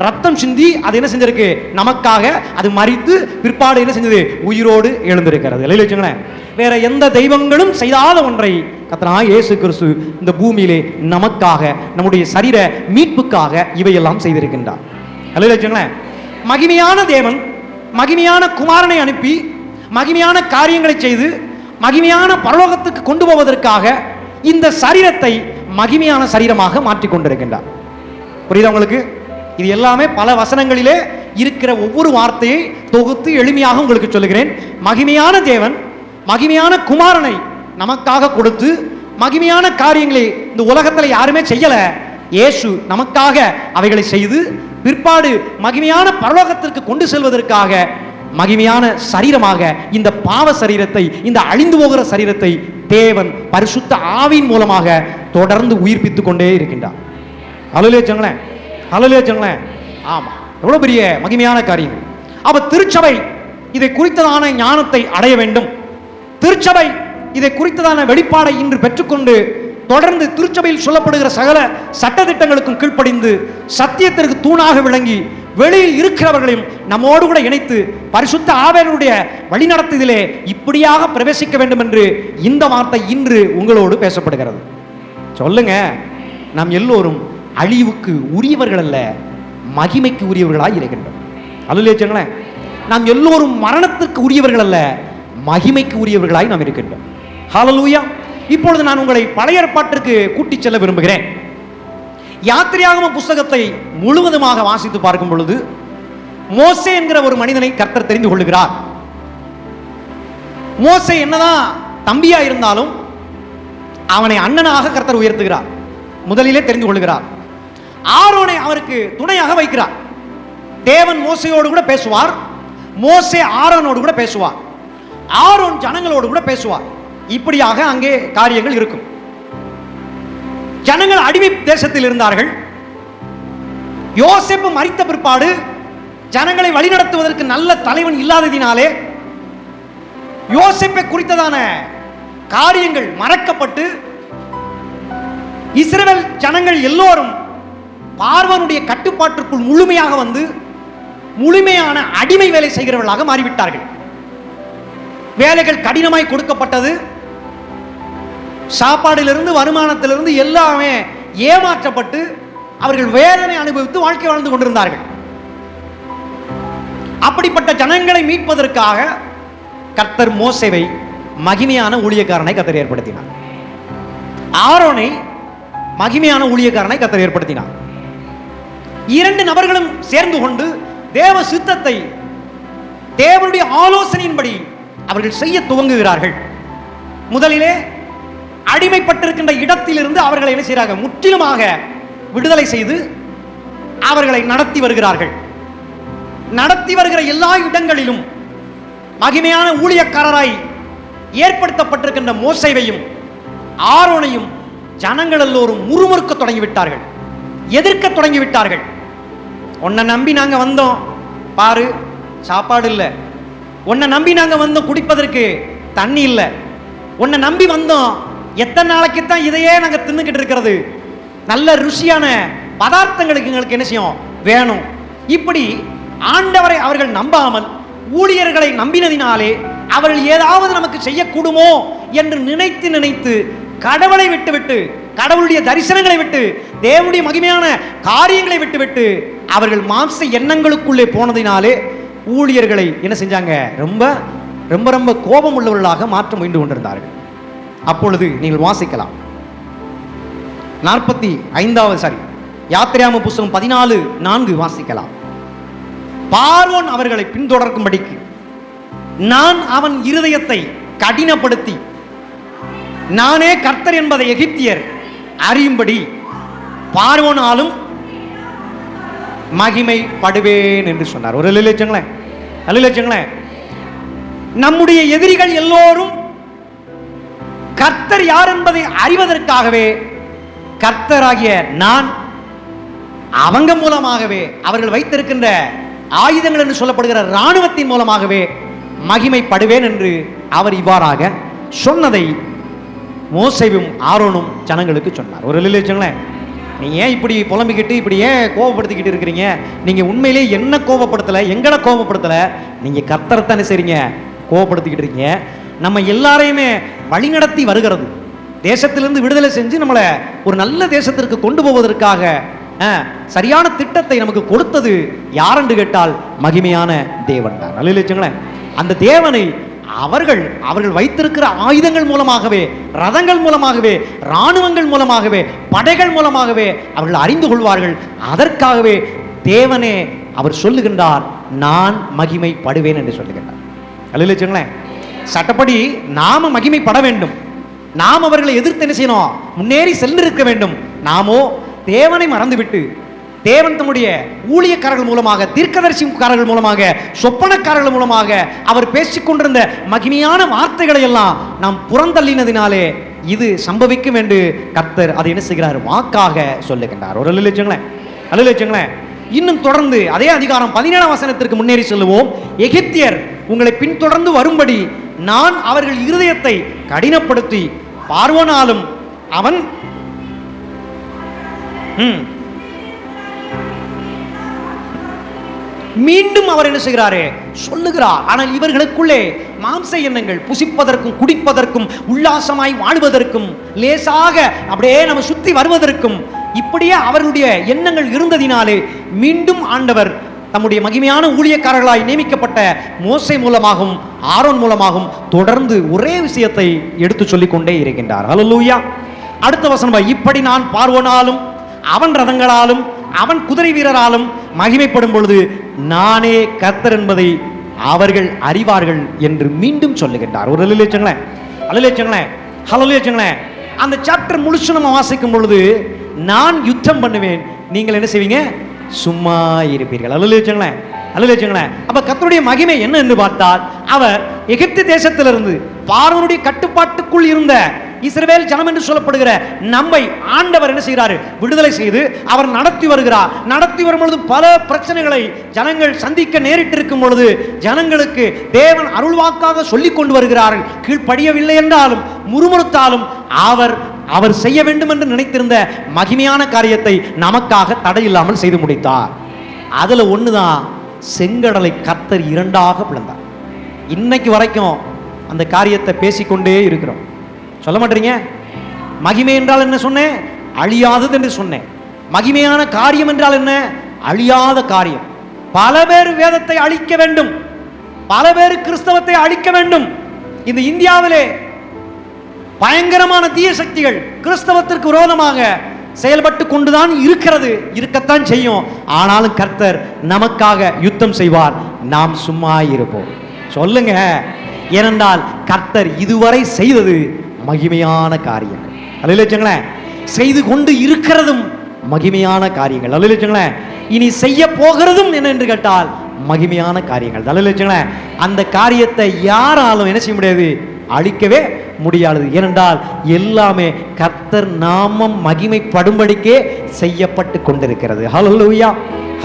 ரத்தம் சிந்தி அது என்ன செஞ்சிருக்கு? நமக்காக அது மரித்து பிற்பாடு என்ன செஞ்சது? உயிரோடு எழுந்திருக்கிறது. அல்லேலூயா. வேற எந்த தெய்வங்களும் செய்யாத ஒன்றை கர்த்தராகிய இயேசு கிறிஸ்து இந்த பூமியிலே நமக்காக, நம்முடைய சரீர மீட்புக்காக இவையெல்லாம் செய்திருக்கின்றார். அல்லேலூயா. மகிமையான தேவன் மகிமையான குமாரனை அனுப்பி மகிமையான காரியங்களை செய்து மகிமையான பரலோகத்துக்கு கொண்டு போவதற்காக இந்த சரீரத்தை மகிமையான சரீரமாக மாற்றிக் கொண்டிருக்கின்றார். புரியுதா உங்களுக்கு? இது எல்லாமே பல வசனங்களிலே இருக்கிற ஒவ்வொரு வார்த்தையை தொகுத்து எளிமையாக உங்களுக்கு சொல்லுகிறேன். மகிமையான தேவன் மகிமையான குமாரனை நமக்காக கொடுத்து மகிமையான காரியங்களை இந்த உலகத்தில் யாருமே செய்யல, இயேசு நமக்காக அவைகளை செய்து பிற்பாடு மகிமையான பரலோகத்திற்கு கொண்டு செல்வதற்காக மகிமையான சரீரமாக இந்த பாவ சரீரத்தை, இந்த அழிந்து போகிற சரீரத்தை தேவன் பரிசுத்த ஆவியின் மூலமாக தொடர்ந்து உயிர்ப்பித்துக் கொண்டே இருக்கின்றார். அல்லேலூயா. அல்லேலூயா. ஆமா, எவ்வளவு பெரிய மகிமையான காரியம். அப்ப திருச்சபை இதை குறித்ததான ஞானத்தை அடைய வேண்டும். திருச்சபை இதை குறித்ததான வெளிப்பாடை இன்று பெற்றுக்கொண்டு தொடர்ந்து திருச்சபையில் சொல்லப்படுகிற சகல சட்டதிட்டங்களுக்கும் கீழ்ப்படிந்து சத்தியத்திற்கு தூணாக விளங்கி வெளியில் இருக்கிறவர்களையும் நம்மோடு கூட இணைத்து பரிசுத்த ஆவியானவருடைய வழிநடத்துதலே இப்படியாக பிரவேசிக்க வேண்டும் என்று இந்த வார்த்தை இன்று உங்களோடு பேசப்படுகிறது. சொல்லுங்க, நாம் எல்லோரும் அழிவுக்கு உரியவர்கள் அல்ல, மகிமைக்கு உரியவர்களாய் இருக்கின்றோம். அல்லேலூயா. நாம் எல்லோரும் மரணத்துக்கு உரியவர்கள் அல்ல, மகிமைக்கு உரியவர்களாய் நாம் இருக்கின்றோம். ஹல்லேலூயா. இப்பொழுது நான் உங்களை பழைய ஏற்பாட்டிற்கு கூட்டிச் செல்ல விரும்புகிறேன். யாத்திரையாகம புஸ்தகத்தை முழுவதுமாக வாசித்து பார்க்கும் பொழுது மோசே என்கிற ஒரு மனிதனை கர்த்தர் தெரிந்து கொள்ளுகிறார். மோசே என்னதான் தம்பியா இருந்தாலும் அவனை அண்ணனாக கர்த்தர் உயர்த்துகிறார். முதலிலே தெரிந்து கொள்ளுகிறார். ஆரோனை அவருக்கு துணையாக வைக்கிறார். தேவன் மோசையோடு கூட பேசுவார், மோசே ஆரோனோடு கூட பேசுவார், ஆரோன் ஜனங்களோடு கூட பேசுவார். இப்படியாக அங்கே காரியங்கள் இருக்கும். ஜனங்கள் அடிமை தேசத்தில் இருந்தார்கள். யோசேப்பு மரித்த பிற்பாடு ஜனங்களை வழிநடத்துவதற்கு நல்ல தலைவன் இல்லாததினாலே யோசேப்பை குறித்ததான காரியங்கள் மறக்கப்பட்டு இஸ்ரவேல் ஜனங்கள் எல்லோரும் பார்வோனுடைய கட்டுப்பாட்டிற்குள் முழுமையாக வந்து முழுமையான அடிமை வேலை செய்கிறவர்களாக மாறிவிட்டார்கள். வேலைகள் கடினமாய் கொடுக்கப்பட்டது. சாப்பாடிலிருந்து வருமானத்திலிருந்து எல்லாமே ஏமாற்றப்பட்டு அவர்கள் வேதனை அனுபவித்து வாழ்க்கை வாழ்ந்து கொண்டிருந்தார்கள். அப்படிப்பட்ட ஜனங்களை மீட்பதற்காக கர்த்தர் மோசேவை மகிமையான ஊழியக்காரனை கர்த்தர் ஏற்படுத்தினார். ஆரோனை மகிமையான ஊழியக்காரனை கர்த்தர் ஏற்படுத்தினார். இரண்டு நபர்களும் சேர்ந்து கொண்டு தேவ சித்தத்தை தேவனுடைய ஆலோசனையின்படி அவர்கள் செய்ய துவங்குகிறார்கள். முதலிலே அடிமைப்பட்டிருக்கின்ற இடத்திலிருந்து அவர்களை என்ன செய்கிறாங்க? முற்றிலுமாக விடுதலை செய்து அவர்களை நடத்தி வருகிறார்கள். நடத்தி வருகிற எல்லா இடங்களிலும் மகிமையான ஊழியக்காரராய் ஏற்படுத்தப்பட்டிருக்கின்ற மோசேவையும் ஆரோனையும் ஜனங்கள் எல்லோரும் முறுமுறுக்க தொடங்கிவிட்டார்கள், எதிர்க்க தொடங்கிவிட்டார்கள். உன்னை நம்பி நாங்க வந்தோம், பாரு சாப்பாடு இல்லை. உன்னை நம்பி நாங்க வந்தோம், குடிப்பதற்கு தண்ணி இல்லை. உன்னை நம்பி வந்தோம், எத்தனை நாளைக்கு தான் இதையே நாங்க தின்னுக்கிட்டு இருக்கிறது? நல்ல ருசியான பதார்த்தங்களுக்கு எங்களுக்கு என்ன செய்யும் வேணும். இப்படி ஆண்டவரை அவர்கள் நம்பாமல் ஊழியர்களை நம்பினதினாலே அவர்கள் ஏதாவது நமக்கு செய்யக்கூடுமோ என்று நினைத்து நினைத்து கடவுளை விட்டுவிட்டு, கடவுளுடைய தரிசனங்களை விட்டு, தேவனுடைய மகிமையான காரியங்களை விட்டுவிட்டு அவர்கள் மாம்ச எண்ணங்களுக்குள்ளே போனதினாலே ஊழியர்களை என்ன செஞ்சாங்க? ரொம்ப ரொம்ப ரொம்ப கோபம் உள்ளவர்களாக மாற்ற முயன்று கொண்டிருந்தார்கள். அப்பொழுது நீங்கள் வாசிக்கலாம் 45 யாத்திராம புஸ்தகம் 14:4 வாசிக்கலாம். பார்வோன் அவர்களை பின்தொடர்க்கும்படிக்கு நான் அவன் இருதயத்தை கடினப்படுத்தி நானே கர்த்தர் என்பதை எகிப்தியர் அறியும்படி பார்வோனாலும் மகிமைப்படுவேன் என்று சொன்னார். ஒரு லட்சங்களே நம்முடைய எதிரிகள் எல்லோரும் கர்த்தர் யார் என்பதை அறிவதற்காகவே கர்த்தராகிய நான் அவங்க மூலமாகவே அவர்கள் வைத்திருக்கின்ற ஆயுதங்கள் என்று சொல்லப்படுகிற இராணுவத்தின் மூலமாகவே மகிமைப்படுவேன் என்று அவர் இவ்வாறாக சொன்னதை மோசேவும் ஆரோனும் ஜனங்களுக்கு சொன்னார். ஒரு லட்சங்களே, நீங்க ஏன் இப்படி புலம்பிக்கிட்டு இப்படி ஏன் கோபப்படுத்திக்கிட்டு இருக்கிறீங்க? நீங்க உண்மையிலே என்ன கோபப்படுத்தல, எங்களை கோபப்படுத்தல, நீங்க கர்த்தரைத்தானே சரிங்க கோபப்படுத்திக்கிட்டு இருக்கீங்க. நம்ம எல்லாரையுமே வழிநடத்தி வருகிறது, தேசத்திலிருந்து விடுதலை செஞ்சு நம்மளை ஒரு நல்ல தேசத்திற்கு கொண்டு போவதற்காக சரியான திட்டத்தை நமக்கு கொடுத்தது யார் என்று கேட்டால் மகிமையான தேவன் தான். நல்ல லட்சங்களேன், அந்த தேவனை அவர்கள் வைத்திருக்கிற ஆயுதங்கள் மூலமாகவே, ரதங்கள் மூலமாகவே, இராணுவங்கள் மூலமாகவே, படைகள் மூலமாகவே அவர்கள் அறிந்து கொள்வார்கள். அதற்காகவே தேவனே அவர் சொல்லுகின்றார், நான் மகிமைப்படுவேன் என்று சொல்லுகின்றார். அல்லேலூயா. சட்டப்படி நாம மகிமைப்பட வேண்டும், நாம் அவர்களை எதிர்த்து என்ன செய்யணும்? முன்னேறி சென்றிருக்க வேண்டும். நாமோ தேவனை மறந்துவிட்டு தேவன் தம்முடைய ஊழியக்காரர்கள் மூலமாக, தீர்க்கதரிசிக்காரர்கள் மூலமாக, சொப்பனக்காரர்கள் மூலமாக அவர் பேசிக்கொண்டிருந்த மகிமையான வார்த்தைகளை எல்லாம் நாம் புறந்தள்ளினதினாலே இது சம்பவிக்கும் என்று கர்த்தர் அதை என்ன செய்கிறார்? வாக்காக சொல்லுகின்றார். ஒரு அல்லேலூயா. இன்னும் தொடர்ந்து அதே அதிகாரம் 17ஆம் வசனத்திற்கு முன்னேறி செல்லுவோம். எகிப்தியர் உங்களை பின்தொடர்ந்து வரும்படி நான் அவர்கள் இருதயத்தை கடினப்படுத்தி பார்வோனாலும் அவன் மீண்டும் அவர் என்ன செய்கிறாரே சொல்லுகிறார். ஆனால் இவர்களுக்குள்ளே மாம்ச எண்ணங்கள், புசிப்பதற்கும் குடிப்பதற்கும் உல்லாசமாய் வாழ்வதற்கும் லேசாக அப்படியே நம்ம சுத்தி வருவதற்கும் இப்படியே அவர்களுடைய எண்ணங்கள் இருந்ததினாலே மீண்டும் ஆண்டவர் தம்முடைய மகிமையான ஊழியக்காரர்களாய் நியமிக்கப்பட்ட மோசே மூலமாகவும் ஆரோன் மூலமாகவும் தொடர்ந்து ஒரே விஷயத்தை எடுத்து சொல்லிக் கொண்டே இருக்கின்றார். ஹல்லேலூயா. அடுத்த வசனம், இப்படி நான் பார்வோனாலும் அவன் ரதங்களாலும் அவன் குதிரை வீரராலும் மகிமைப்படும் பொழுது நானே கர்த்தர் என்பதை அவர்கள் அறிவார்கள் என்று மீண்டும் சொல்லுகின்றார். ஒரு அல்லேலூயா. அந்த சாப்டர் முழுசும் நம்ம வாசிக்கும் பொழுது நான் யுத்தம் பண்ணுவேன், நீங்கள் என்ன செய்வீங்க? சும்மா இருப்பீர்கள். அல்லேலூயா. அப்ப கர்த்தருடைய மகிமை என்ன என்று பார்த்தால், அவர் எகிப்து தேசத்திலிருந்து பார்வோனுடைய கட்டுப்பாட்டுக்குள் இருந்த இஸ்ரவேல் ஜனம் என்று சொல்லப்படுகிற நம்மை ஆண்டவர் என்ன செய்கிறாரு? விடுதலை செய்து அவர் நடத்தி வருகிறார். நடத்தி வரும் பொழுது பல பிரச்சனைகளை ஜனங்கள் சந்திக்க நேரிட்டிருக்கும் பொழுது ஜனங்களுக்கு தேவன் அருள்வாக்காக சொல்லிக் கொண்டு வருகிறார்கள். கீழ்ப்படியவில்லை என்றாலும் முறுமுறுத்தாலும் அவர் செய்ய வேண்டும் என்று நினைத்திருந்த மகிமையான காரியத்தை நமக்காக தடையில்லாமல் செய்து முடித்தார். அதுல ஒண்ணுதான், செங்கடலை கர்த்தர் இரண்டாக பிளந்தார். இன்னைக்கு வரைக்கும் அந்த காரியத்தை பேசிக்கொண்டே இருக்கிறோம். சொல்ல மாட்டீங்க? மகிமை என்றால் என்ன சொன்னேன்? அழியாதது என்று சொன்னேன். மகிமையான காரியம் என்றால் என்ன? அழியாத காரியம். பல பேர் வேதத்தை அழிக்க வேண்டும், பல பேர் கிறிஸ்தவத்தை அழிக்க வேண்டும். இந்த இந்தியாவிலே பயங்கரமான தீய சக்திகள் கிறிஸ்தவத்திற்கு விரோதமாக செயல்பட்டு கொண்டுதான் இருக்கிறது, இருக்கத்தான் செய்யும். ஆனாலும் கர்த்தர் நமக்காக யுத்தம் செய்வார், நாம் சும்மா இருப்போம். சொல்லுங்க. ஏனென்றால் கர்த்தர் இதுவரை செய்தது மகிமையான காரியங்கள். அல்லேலூயா. செய்து கொண்டு இருக்கிறதும் மகிமையான காரியங்கள். அல்லேலூயா. இனி செய்ய போகிறதும் என்ன என்று கேட்டால் மகிமையான காரியங்கள். அல்லேலூயா. அந்த காரியத்தை யாராலும் என்ன செய்ய முடியாது? அழிக்கவே முடியாது. ஏனென்றால் எல்லாமே கர்த்தர் நாமம் மகிமைப்படும்படிக்கே செய்யப்பட்டு கொண்டிருக்கிறது. ஹல்லேலூயா,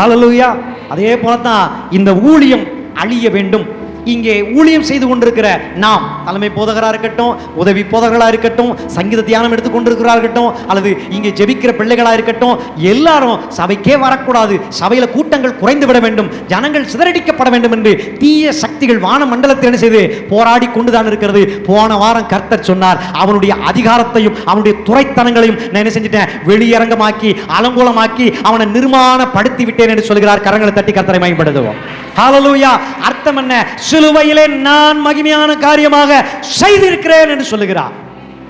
ஹல்லேலூயா. அதே போலதான் இந்த ஊழியம் அழிய வேண்டும். இங்கே ஊழியம் செய்து கொண்டிருக்கிற நாம், தலைமை போதகராக இருக்கட்டும், உதவி போதகர்களாக இருக்கட்டும், சங்கீத தியானம் எடுத்துக்கொண்டிருக்கிறார்கள் இருக்கட்டும், அல்லது இங்கே ஜெபிக்கிற பிள்ளைகளாக இருக்கட்டும், எல்லாரும் சபைக்கே வரக்கூடாது, சபையில கூட்டங்கள் குறைந்து விட வேண்டும், ஜனங்கள் சிதறடிக்கப்பட வேண்டும் என்று தீய சக்திகள் வான மண்டலத்தை என்ன செய்து போராடி கொண்டுதான் இருக்கிறது. போன வாரம் கர்த்தர் சொன்னார், அவனுடைய அதிகாரத்தையும் அவனுடைய துறைத்தனங்களையும் நான் என்ன செஞ்சிட்டேன்? வெளியரங்கமாக்கி அலங்கோலமாக்கி அவனை நிர்மாணப்படுத்தி விட்டேன் என்று சொல்கிறார். கரங்களை தட்டி கர்த்தரை மகிமைப்படுத்துவோம். ஹல்லேலூயா. அர்த்தம் என்ன? சிலுவையிலே நான் மகிமையான காரியமாக செய்திருக்கிறேன் என்று சொல்லுகிறார்.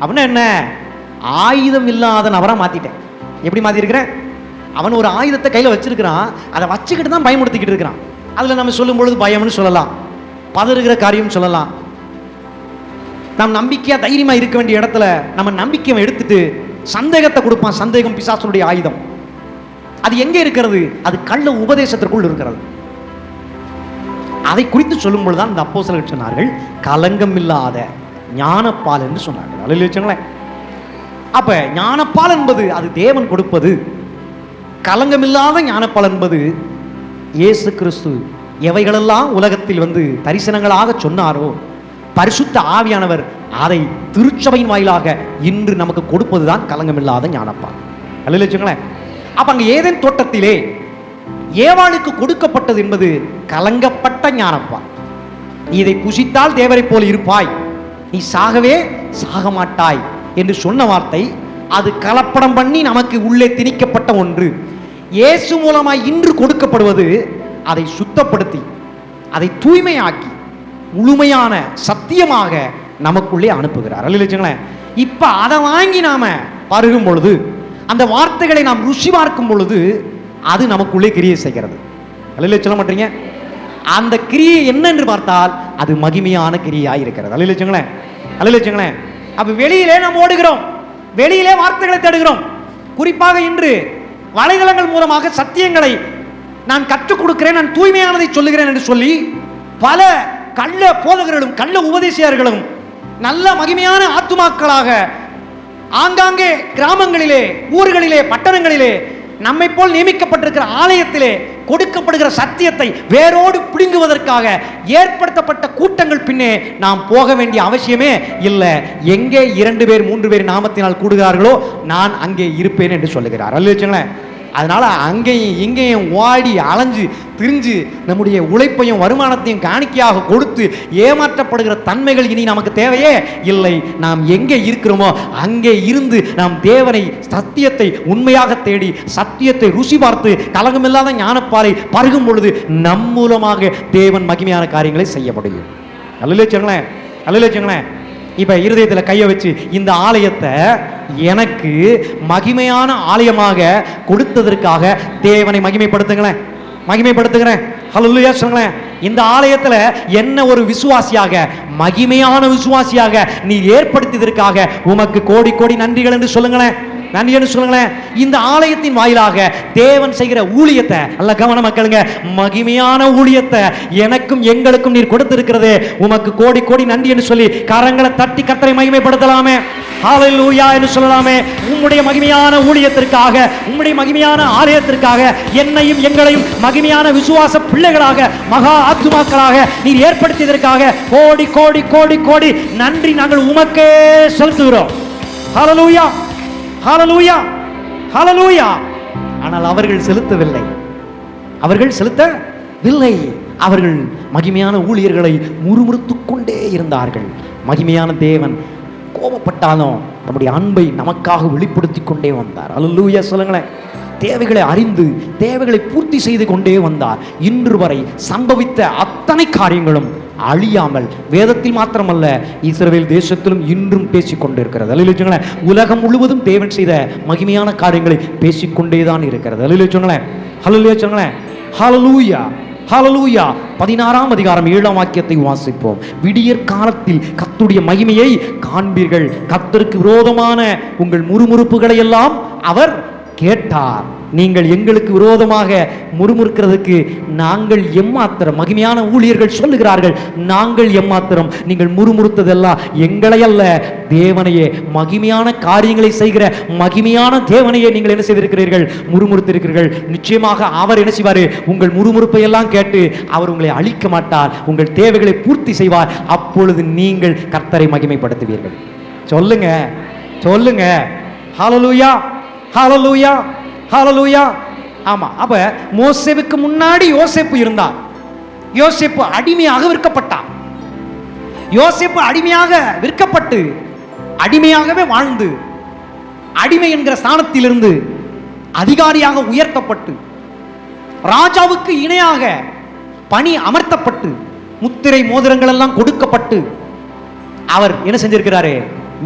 அப்படின்னா என்ன? ஆயுதம் இல்லாத நபரா மாத்திட்டேன். எப்படி மாத்தி இருக்கிறேன்? அவன் ஒரு ஆயுதத்தை கையில வச்சிருக்கிறான், அதை வச்சுக்கிட்டு தான் பயமுடுத்திக்கிட்டு இருக்கிறான். அதுல நம்ம சொல்லும் பொழுது பயம்னு சொல்லலாம், பதறுகிற காரியம் சொல்லலாம். நாம் நம்பிக்கையா தைரியமா இருக்க வேண்டிய இடத்துல நம்ம நம்பிக்கையை எடுத்துட்டு சந்தேகத்தை கொடுப்பான். சந்தேகம் பிசாசுடைய ஆயுதம். அது எங்கே இருக்கிறது? அது கள்ள உபதேசத்திற்குள் இருக்கிறது. அதை குறித்து சொல்லும் பொழுதுதான் இந்த அப்போஸ்தலர்கள் சொன்னார்கள், கலங்கம் இல்லாத ஞானப்பால் என்று சொன்னார்கள். அல்லேலூயா. அப்ப ஞானப்பால் என்பது அது தேவன் கொடுப்பது. கலங்கமில்லாத ஞானப்பால் என்பது இயேசு கிறிஸ்து எவைகளெல்லாம் உலகத்தில் வந்து தரிசனங்களாக சொன்னாரோ பரிசுத்த ஆவியானவர் அதை திருச்சபையின் வாயிலாக இன்று நமக்கு கொடுப்பதுதான் கலங்கமில்லாத ஞானப்பால். அல்லேலூயா. அப்ப அங்க ஏதேன் தோட்டத்திலே ஏவாளுக்கு கொடுக்கப்பட்டது என்பது கலங்கப்பட்ட ஞானப்பால். நீ இதை புசித்தால் தேவரை போல இருப்பாய், நீ சாகவே சாக மாட்டாய் என்று சொன்ன வார்த்தை, அது கலப்படம் பண்ணி நமக்கு உள்ளே திணிக்கப்பட்ட ஒன்று. இயேசு மூலமாய் இன்று கொடுக்கப்படுவது அதை சுத்தப்படுத்தி அதை தூய்மையாக்கி முழுமையான சத்தியமாக நமக்குள்ளே அனுப்புகிறார். அல்லேலூயா. இப்ப அதை வாங்கி நாம பருகும் பொழுது, அந்த வார்த்தைகளை நாம் ருசி பார்க்கும் பொழுது அது நமக்குள்ளே கிரியை செய்கிறது. அல்லேலூயா. சொல்ல மாட்டீங்க? அந்த கிரியை என்ன என்று பார்த்தால் அது மகிமையான கிரியாய் இருக்கிறது. அல்லேலூயா. அல்லேலூயா. அப்ப வெளியிலே நாம் ஓடுகிறோம், வெளியிலே வார்த்தைகளை தேடுகிறோம். குறிப்பாக இன்று வலைதளங்கள் மூலமாக சத்தியங்களை நான் கற்றுக் கொடுக்கிறேன், நான் தூய்மையானதை சொல்லுகிறேன் என்று சொல்லி பல கள்ள போதகர்களும் கள்ள உபதேசியர்களும் நல்ல மகிமையான ஆத்துமாக்களாக ஆங்காங்கே கிராமங்களிலே, ஊர்களிலே, பட்டணங்களிலே நம்மை போல் நியமிக்கப்பட்டிருக்கிற ஆலயத்திலே கொடுக்கப்படுகிற சத்தியத்தை வேரோடு பிடுங்குவதற்காக ஏற்படுத்தப்பட்ட கூட்டங்கள் பின்னே நாம் போக வேண்டிய அவசியமே இல்லை. எங்கே 2 பேர் 3 பேர் நாமத்தினால் கூடுகிறார்களோ நான் அங்கே இருப்பேன் என்று சொல்லுகிறார். அல்லேலூயா. அதனால அங்கேயும் இங்கேயும் ஓடி அலைஞ்சு திரிஞ்சு நம்முடைய உழைப்பையும் வருமானத்தையும் காணிக்கையாக கொடுத்து ஏமாற்றப்படுகிற தன்மைகள் இனி நமக்கு தேவையே இல்லை. நாம் எங்கே இருக்கிறோமோ அங்கே இருந்து நாம் தேவனை, சத்தியத்தை உண்மையாக தேடி சத்தியத்தை ருசி பார்த்து கலங்கமில்லாத ஞானப்பாலை பருகும் பொழுது நம் மூலமாக தேவன் மகிமையான காரியங்களை செய்ய முடியும். அல்லேலூயா. அல்லேலூயா. இப்ப இருதயத்தில் கையை வச்சு இந்த ஆலயத்தை எனக்கு மகிமையான ஆலயமாக கொடுத்ததற்காக தேவனை மகிமைப்படுத்துங்களேன், மகிமைப்படுத்துகிறேன். ஹல்லேலூயா சொல்லுங்களேன். இந்த ஆலயத்தில் என்ன ஒரு விசுவாசியாக, மகிமையான விசுவாசியாக நீ ஏற்படுத்தியதற்காக உமக்கு கோடி கோடி நன்றிகள் என்று சொல்லுங்களேன், நன்றி என்று சொல்லுங்களேன். இந்த ஆலயத்தின் வாயிலாக தேவன் செய்கிற ஊழியத்தை நல்ல கவனம் மக்களுங்க, மகிமையான ஊழியத்தை எனக்கும் எங்களுக்கும் நீர் கொடுத்திருக்கிறது, உமக்கு கோடி கோடி நன்றி என்று சொல்லி கரங்களை தட்டி கர்த்தரை மகிமைப்படுத்தலாமே. ஹalleluya என்று சொல்லலாமே. உம்முடைய மகிமையான ஊழியத்திற்காக, உம்முடைய மகிமையான ஆலயத்திற்காக என்னையும் எங்களையும் மகிமையான விசுவாச பிள்ளைகளாக, மகா ஆத்துமாக்களாக நீர் ஏற்படுத்தியதற்காக கோடி கோடி கோடி கோடி நன்றி நாங்கள் உமக்கே செலுத்துகிறோம். ஹalleluya ஹalleluya ஹalleluya. ஆனால் அவர்கள் செலுத்தவில்லை, அவர்கள் செலுத்தவில்லை. அவர்கள் மகிமையான ஊழியர்களை முறுமுறுத்துக் கொண்டே இருந்தார்கள். மகிமையான தேவன் கோபப்பட்டாலும் நம்முடைய அன்பை நமக்காக வெளிப்படுத்தி கொண்டே வந்தார். அல்லேலூயா சொல்லுங்களேன். தேவைகளை அறிந்து தேவைகளை பூர்த்தி செய்து கொண்டே வந்தார். இன்று வரை சம்பவித்த அத்தனை காரியங்களும் அழியாமல் வேதத்தில் மாத்திரமல்ல இஸ்ரவேல் தேசத்திலும் இன்றும் பேசிக்கொண்டு இருக்கிறது. அல்லேலூயா. உலகம் முழுவதும் தேவன் செய்த மகிமையான காரியங்களை பேசிக்கொண்டே தான் இருக்கிறது. அல்லேலூயா. ஹல்லேலூயா. ஹல்லேலூயா ஹalleluya. 16ஆம் அதிகாரம் 7ஆம் வாக்கியத்தை வாசிப்போம். விடியற் காலத்தில் கர்த்தருடைய மகிமையை காண்பீர்கள். கர்த்தருக்கு விரோதமான உங்கள் முறுமுறுப்புகளை எல்லாம் அவர் கேட்டார். நீங்கள் எங்களுக்கு விரோதமாக முறுமுறுக்கிறதுக்கு நாங்கள் எம்மாத்திரம்? மகிமையான ஊழியர்கள் சொல்லுகிறார்கள், நாங்கள் எம்மாத்திரம்? நீங்கள் முறுமுறுத்ததெல்லாம் எங்களை அல்ல, தேவனையே, மகிமையான காரியங்களை செய்கிற மகிமையான தேவனையே நீங்கள் என்ன செய்திருக்கிறீர்கள்? முறுமுறுத்திருக்கிறீர்கள். நிச்சயமாக அவர் என்ன செய்வார்? உங்கள் முறுமுறுப்பை எல்லாம் கேட்டு அவர் உங்களை அழிக்க மாட்டார், உங்கள் தேவைகளை பூர்த்தி செய்வார். அப்பொழுது நீங்கள் கர்த்தரை மகிமைப்படுத்துவீர்கள். சொல்லுங்க சொல்லுங்க. ஹalleluya ஹalleluya ஹalleluya. ஆமா. அப்ப மோசேவுக்கு முன்னாடி யோசேப்பு இருந்தார். யோசேப்பு அடிமையாக விற்கப்பட்டார். யோசேப்பு அடிமையாக விற்கப்பட்டு அடிமையாகவே வாழ்ந்து அடிமை என்கிற ஸ்தானத்திலிருந்து அதிகாரியாக உயர்த்தப்பட்டு ராஜாவுக்கு இணையாக பணி அமர்த்தப்பட்டு முத்திரை மோதிரங்கள் எல்லாம் கொடுக்கப்பட்டு அவர் என்ன செஞ்சிருக்கிறாரு?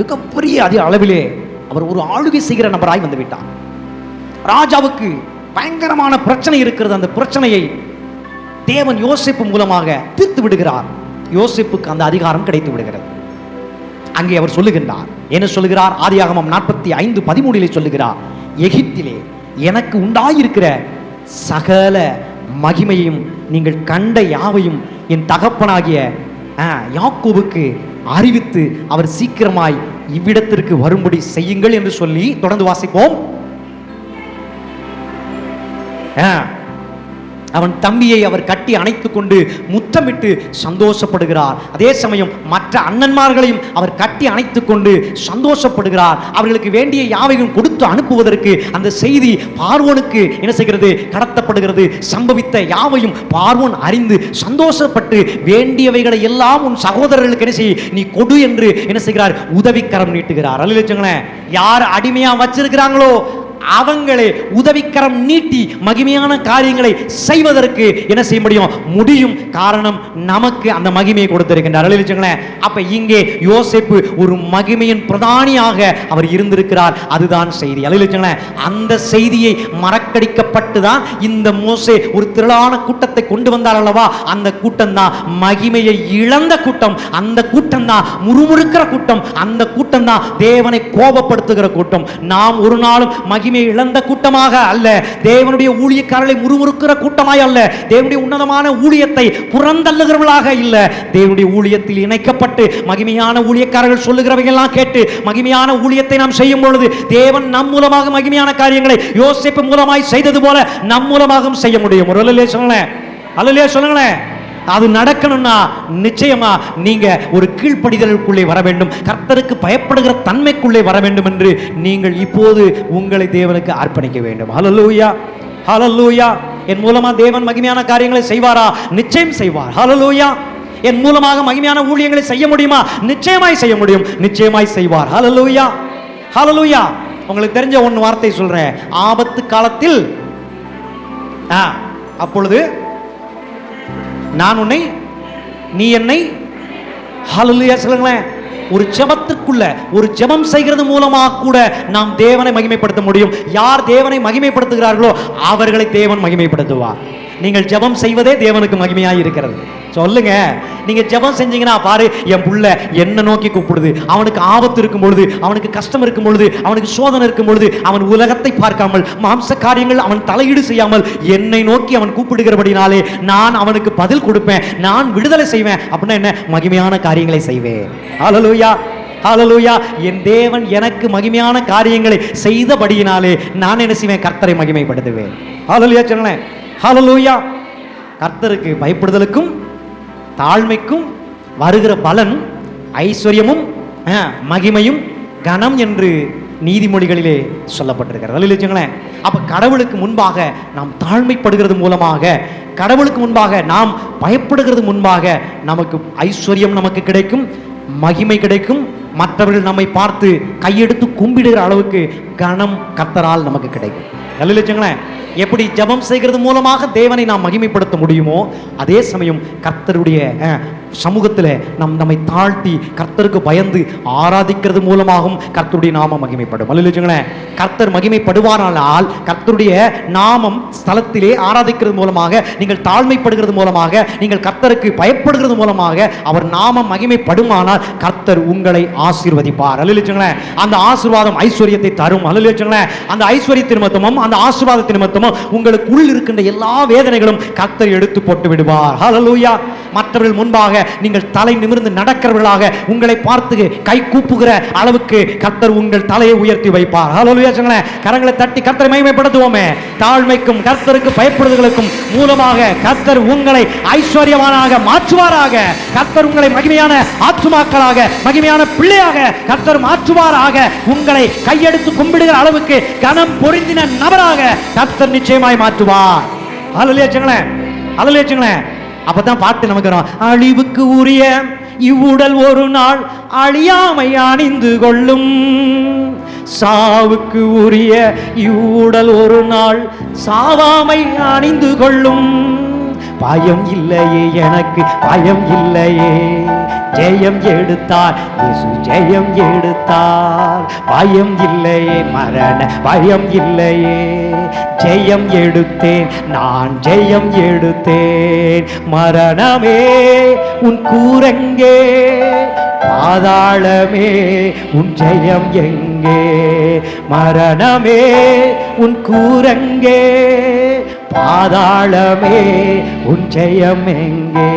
மிகப்பெரிய அதிக அளவிலே அவர் ஒரு ஆளுகை செய்கிற நபராய் வந்து விட்டார். ராஜாவுக்கு பயங்கரமான பிரச்சனை இருக்கிறது. அந்த பிரச்சனையை தேவன் யோசேப்பு மூலமாக தீர்த்து விடுகிறார். யோசேப்புக்கு அந்த அதிகாரம் கிடைத்து விடுகிறது. அங்கே அவர் சொல்லுகின்றார், என்ன சொல்லுகிறார்? ஆதியாகமம் 45:13 சொல்லுகிறார், எகிப்திலே எனக்கு உண்டாயிருக்கிற சகல மகிமையும் நீங்கள் கண்ட யாவையும் என் தகப்பனாகிய யாக்கோபுக்கு அறிவித்து அவர் சீக்கிரமாய் இவ்விடத்திற்கு வரும்படி செய்யுங்கள் என்று சொல்லி தொடர்ந்து வாசிப்போம். அவன் தம்பியை அவர் கட்டி அணைத்துக் கொண்டு முத்தமிட்டு சந்தோஷப்படுகிறார். அதே சமயம் மற்ற அண்ணன்மார்களையும் அவர் கட்டி அணைத்துக் கொண்டு சந்தோஷப்படுகிறார். அவர்களுக்கு வேண்டிய யாவையும் கொடுத்து அனுப்புவதற்கு அந்த செய்தி பார்வோனுக்கு என்ன செய்கிறது? கடத்தப்படுகிறது. சம்பவித்த யாவையும் பார்வோன் அறிந்து சந்தோஷப்பட்டு வேண்டியவைகளை எல்லாம் உன் சகோதரர்களுக்கு என்ன செய், நீ கொடு என்று என்ன செய்கிறார்? உதவிக்கரம் நீட்டுகிறார். அல்லேலூயா. யார் அடிமையா வச்சிருக்கிறாங்களோ அவங்களே உதவிக்கரம் நீட்டி மகிமையான காரியங்களை செய்வதற்கு என்ன செய்ய முடியும்? காரணம் நமக்கு அந்த மகிமையை கொடுத்திருக்கின்றார். அல்லேலூயா. அப்ப இங்கே யோசேப்பு ஒரு மகிமையின் பிரதானியாக அவர் இருந்திருக்கிறார். அதுதான் செய்தி. அல்லேலூயா. அந்த செய்தியை மறக்கடிக்கப்பட்டு தான் இந்த மோசே ஒரு திரளான கூட்டத்தை கொண்டு வந்தார் அல்லவா? அந்த கூட்டம் தான் மகிமையை இழந்த கூட்டம். அந்த கூட்டம் தான் முறுமுறுக்கிற கூட்டம். அந்த கூட்டம் தான் தேவனை கோபப்படுத்துகிற கூட்டம். நாம் ஒரு நாளும் மகிமை இழந்த கூட்டமாக அல்ல, தேவனுடைய ஊழியக்காரர்களை முறுமுறுக்கிற கூட்டமாய் அல்ல, தேவனுடைய உன்னதமான ஊழியத்தை புறந்தள்ளுகிறவர்களாக இல்ல, தேவனுடைய ஊழியத்தில் இணைக்கப்பட்டு மகிமையான ஊழியக்காரர்கள் சொல்லுகிறவையெல்லாம் கேட்டு மகிமையான ஊழியத்தை நாம் செய்யும் பொழுது தேவன் நம் மூலமாக மகிமையான காரியங்களை யோசேப்பு மூலமாய் செய்தது போல நம் மூலமாகவும் செய்ய முடியும். ஒரு அல்லேலூயா சொல்லுங்களேன். அல்லேலூயா சொல்லுங்களேன். அது நடக்கணும்னா நிச்சயமா நீங்க ஒரு கீழ்ப்படிதலுக்குள்ளே வர வேண்டும், கர்த்தருக்கு பயப்படுகிற தன்மைக்குள்ளே வர வேண்டும் என்று நீங்கள் இப்போது உங்களை தேவனுக்கு அர்ப்பணிக்க வேண்டும். ஹல்லேலூயா ஹல்லேலூயா. என் மூலமா தேவன் மகிமையான காரியங்களை செய்வாரா? நிச்சயம் செய்வார். ஹல்லேலூயா. என் மூலமாக மகிமையான ஊழியங்களை செய்ய முடியுமா? நிச்சயமாய் செய்ய முடியும், நிச்சயமாய் செய்வார். ஹல்லேலூயா ஹல்லேலூயா. உங்களுக்கு தெரிஞ்ச ஒன்று வார்த்தை சொல்றேன். ஆபத்து காலத்தில் அப்பொழுது நான் உன்னை, நீ என்னை. ஹல்லேலூயா சொல்லுங்களேன். ஒரு ஜெபத்துக்குள்ள, ஒரு ஜெபம் செய்கிறது மூலமாக கூட நாம் தேவனை மகிமைப்படுத்த முடியும். யார் தேவனை மகிமைப்படுத்துகிறார்களோ அவர்களை தேவன் மகிமைப்படுத்துவார். நீங்கள் ஜெபம் செய்வதே தேவனுக்கு மகிமையாக இருக்கிறது. சொல்லுங்க. நீங்க ஜெபம் செஞ்சீங்கன்னா பாரு, என் புள்ள என்ன நோக்கி கூப்பிடுது. அவனுக்கு ஆபத்து இருக்கும் பொழுது, அவனுக்கு கஷ்டம் இருக்கும் பொழுது, அவனுக்கு சோதனை இருக்கும் பொழுது அவன் உலகத்தை பார்க்காமல், மாம்ச காரியங்கள் அவன் தலையீடு செய்யாமல் என்னை நோக்கி அவன் கூப்பிடுகிறபடினாலே நான் அவனுக்கு பதில் கொடுப்பேன், நான் விடுதலை செய்வேன். அப்படின்னா என்ன? மகிமையான காரியங்களை செய்வேன். ஹல்லேலூயா ஹல்லேலூயா. என் தேவன் எனக்கு மகிமையான காரியங்களை செய்தபடியினாலே நான் என்ன செய்வேன்? கர்த்தரை மகிமைப்படுத்துவேன். ஹல்லேலூயா சொல்லுங்களேன். ஹல்லேலூயா. கர்த்தருக்கு பயப்படுதலுக்கும் தாழ்மைக்கும் வருகிற பலன் ஐஸ்வர்யமும் மகிமையும் கனம் என்று நீதிமொழிகளிலே சொல்லப்பட்டிருக்கிறது. ஹல்லேலூயா. அப்ப கடவுளுக்கு முன்பாக நாம் தாழ்மைப்படுகிறது மூலமாக, கடவுளுக்கு முன்பாக நாம் பயப்படுகிறது முன்பாக நமக்கு ஐஸ்வர்யம் நமக்கு கிடைக்கும், மகிமை கிடைக்கும், மற்றவர்கள் நம்மை பார்த்து கையெடுத்து கும்பிடுகிற அளவுக்கு கனம் கர்த்தரால் நமக்கு கிடைக்கும். ஹல்லேலூயா. எப்படி ஜெபம் செய்கிறது மூலமாக தேவனை நாம் மகிமைப்படுத்த முடியுமோ, அதே சமயம் கர்த்தருடைய சமூகத்தில் நம்மை தாழ்த்தி கர்த்தருக்கு பயந்து ஆராதிக்கிறது மூலமாகவும் கர்த்தருடைய நாமம் மகிமைப்படும். அல்லேலூயா. கர்த்தர் மகிமைப்படுவாரானால் கர்த்தருடைய நாமம் ஸ்தலத்திலே ஆராதிக்கிறது மூலமாக, நீங்கள் தாழ்மைப்படுகிறது மூலமாக, நீங்கள் கர்த்தருக்கு பயப்படுகிறது மூலமாக அவர் நாமம் மகிமைப்படுமானால் கர்த்தர் உங்களை ஆசீர்வதிப்பார். அல்லேலூயா. அந்த ஆசீர்வாதம் ஐஸ்வர்யத்தை தரும். அல்லேலூயா. அந்த ஐஸ்வர்யத்தின் நிமித்தமும் அந்த ஆசீர்வாதத்தின் நிமித்தமும் உங்களுக்குள் இருக்கின்ற எல்லா வேதனைகளும் கர்த்தர் எடுத்து போட்டு விடுவார். ஹல்லேலூயா. மற்றவர்கள் முன்பாக நீங்கள் தலை நிமிர்ந்து நடக்கிறவர்களாக, உங்களை பார்த்து கை கூப்புகிற அளவுக்கு கர்த்தர் உங்கள் தலையை உயர்த்தி வைப்பார். ஹல்லேலூயா. கரங்களை தட்டி கர்த்தரை மகிமைப்படுத்துவோமே. தாழ்மைக்கும் கர்த்தருக்கு பயப்படுதலுக்கும் மூலமாக கர்த்தர் உங்களை ஐஸ்வர்யவானாக மாற்றுவாராக. கர்த்தர் உங்களை மகிமையான ஆத்துமாக்களாக, மகிமையான பிள்ளையாக கர்த்தர் மாற்றுவாராக. உங்களை கையெடுத்து கும்பிடுகிற அளவுக்கு கனம் பொருந்தின நபராக கர்த்தர் நிச்சயமாய் மாற்றுவார். ஹல்லேலூயா. ஹல்லேலூயா. அப்பதான் பாட்டு நமக்கு வரும். அழிவுக்கு உரிய இவ்வுடல் ஒரு நாள் அழியாமை அணிந்து கொள்ளும், சாவுக்கு உரிய இவ்வுடல் ஒரு நாள் சாவாமை அணிந்து கொள்ளும். பயம் இல்லையே எனக்கு, பயம் இல்லையே, ஜெயம் எடுத்தார் இயேசு, ஜெயம் எடுத்தார். பயம் இல்லையே, மரண பயம் இல்லையே, ஜெயம் எடுத்தேன் நான், ஜெயம் எடுத்தேன். மரணமே உன் கூரெங்கே, பாதாளமே உன் ஜெயம் எங்கே? மரணமே உன் கூரெங்கே, பாதாளமே உன் ஜெயம் எங்கே?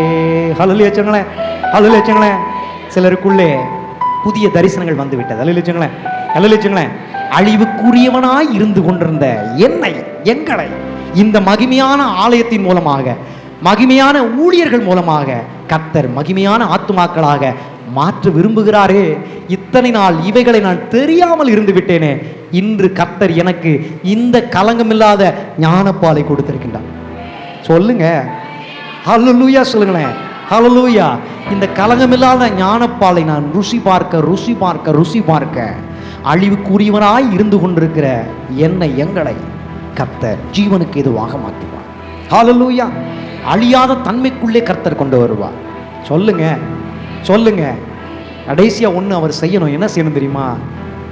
ஹல்லேலூயா. ஹல்லேலூயா. சிலருக்குள்ளே புதிய தரிசனங்கள் வந்து விட்டது. ஹல்லேலூயா. ஹல்லேலூயா. அழிவுக்குரியவனாய் இருந்து கொண்டிருந்த எங்களை இந்த மகிமையான ஆலயத்தின் மூலமாக, மகிமையான ஊழியர்கள் மூலமாக கர்த்தர் மகிமையான ஆத்துமாக்களாக மாற்ற விரும்புகிறாரே. இத்தனை நாள் இவைகளை நான் தெரியாமல் இருந்து விட்டேனே, இன்று கர்த்தர் எனக்கு இந்த கலங்கமில்லாத ஞானப்பாலை கொடுத்திருக்கின்றார். சொல்லுங்க ஹல்லேலூயா. சொல்லுங்களேன் ஹல்லேலூயா. இந்த கலங்கமில்லாத ஞானப்பாலை நான் ருசி பார்க்க அழிவுக்குரியவனாய் இருந்து கொண்டிருக்கிற எங்களை கர்த்தர் ஜீவனுக்கு எதுவாக மாற்றுவார். ஹல்லேலூயா. அழியாத தன்மைக்குள்ளே கர்த்தர் கொண்டு வருவார். சொல்லுங்க. கடைசியா ஒன்று அவர் செய்யணும். என்ன செய்யணும் தெரியுமா?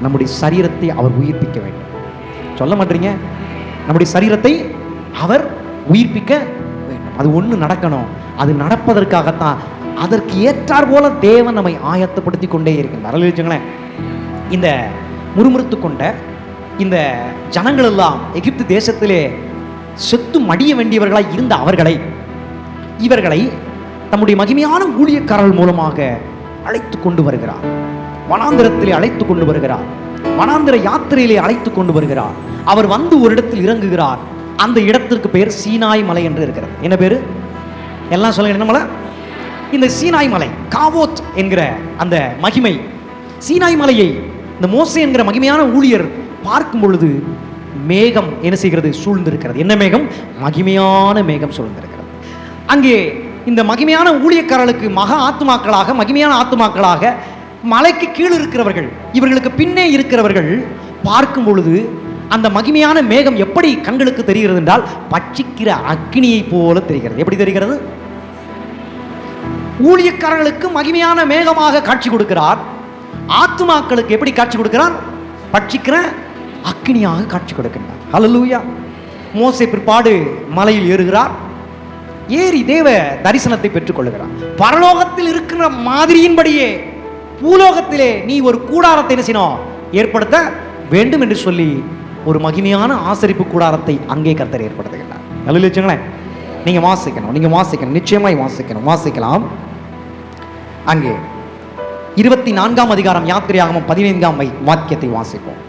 நம்முடைய சரீரத்தை அவர் உயிர்ப்பிக்க வேண்டும். சொல்ல மாட்டீங்க? நம்முடைய சரீரத்தை அவர் உயிர்ப்பிக்க வேண்டும். அது ஒன்று நடக்கணும். அது நடப்பதற்காகத்தான் அதற்கு ஏற்றார் போல தேவன் நம்மை ஆயத்தப்படுத்தி கொண்டே இருக்கின்றார். அல்லேலூயா. இந்த முறுமுறுத்து கொண்ட இந்த ஜனங்கள் எல்லாம் எகிப்து தேசத்திலே செத்து மடிய வேண்டியவர்களாய் இருந்த இவர்களை தம்முடைய மகிமையான ஊழியக்காரர்கள் மூலமாக அழைத்து கொண்டு வருகிறார். வனாந்திரத்திலே அழைத்து கொண்டு வருகிறார். வனாந்திர யாத்திரையிலே அழைத்து கொண்டு வருகிறார். அவர் வந்து ஒரு இடத்தில் இறங்குகிறார். அந்த இடத்திற்கு பெயர் சீனாய் மலை என்று இருக்கிறது. என்ன பேரு? எல்லாம் சொல்லுங்க. என்ன மலை? இந்த சீனாய் மலை, காவோத் என்கிற அந்த மகிமை. சீனாய் மலையை இந்த மோசே என்கிற மகிமையான ஊழியர் பார்க்கும் பொழுது மேகம் என்ன செய்கிறது? சூழ்ந்திருக்கிறது. என்ன மேகம்? மகிமையான மேகம் சூழ்ந்திருக்கிறது. அங்கே இந்த மகிமையான ஊழியக்காரர்களுக்கு மகிமையான ஆத்துமாக்களாக மலைக்கு கீழ் இருக்கிறவர்கள், இவர்களுக்கு பின்னே இருக்கிறவர்கள் பார்க்கும் பொழுது அந்த மகிமையான மேகம் எப்படி கண்களுக்கு தெரிகிறது என்றால் பட்சிக்கிற அக்னியை போல தெரிகிறது. எப்படி தெரிகிறது? ஊழியக்காரர்களுக்கு மகிமையான மேகமாக காட்சி கொடுக்கிறார். ஆத்துமாக்களுக்கு எப்படி காட்சி கொடுக்கிறார்? பட்சிக்கிற அக்னியாக காட்சி கொடுக்கிறார். ஹல்லேலூயா. மோசே பிற்பாடு மலையில் ஏறுகிறார். ஏறி தேவ தரிசனத்தை பெற்றுக் கொள்கிறார். பரலோகத்தில் இருக்கிற மாதிரியின்படியே பூலோகத்திலே நீ ஒரு கூடாரத்தை என்ன செய்யணும்? ஏற்படுத்த வேண்டும் என்று சொல்லி ஒரு மகிமையான ஆசரிப்பு கூடாரத்தை அங்கே கர்த்தர் ஏற்படுத்துகிறார். ஹல்லேலூயா. நீங்க வாசிக்கணும், நிச்சயமாய் வாசிக்கலாம். அங்கே 24ஆம் அதிகாரம் யாத்திரையாகமம் 15ஆம் வாக்கியத்தை வாசிப்போம்.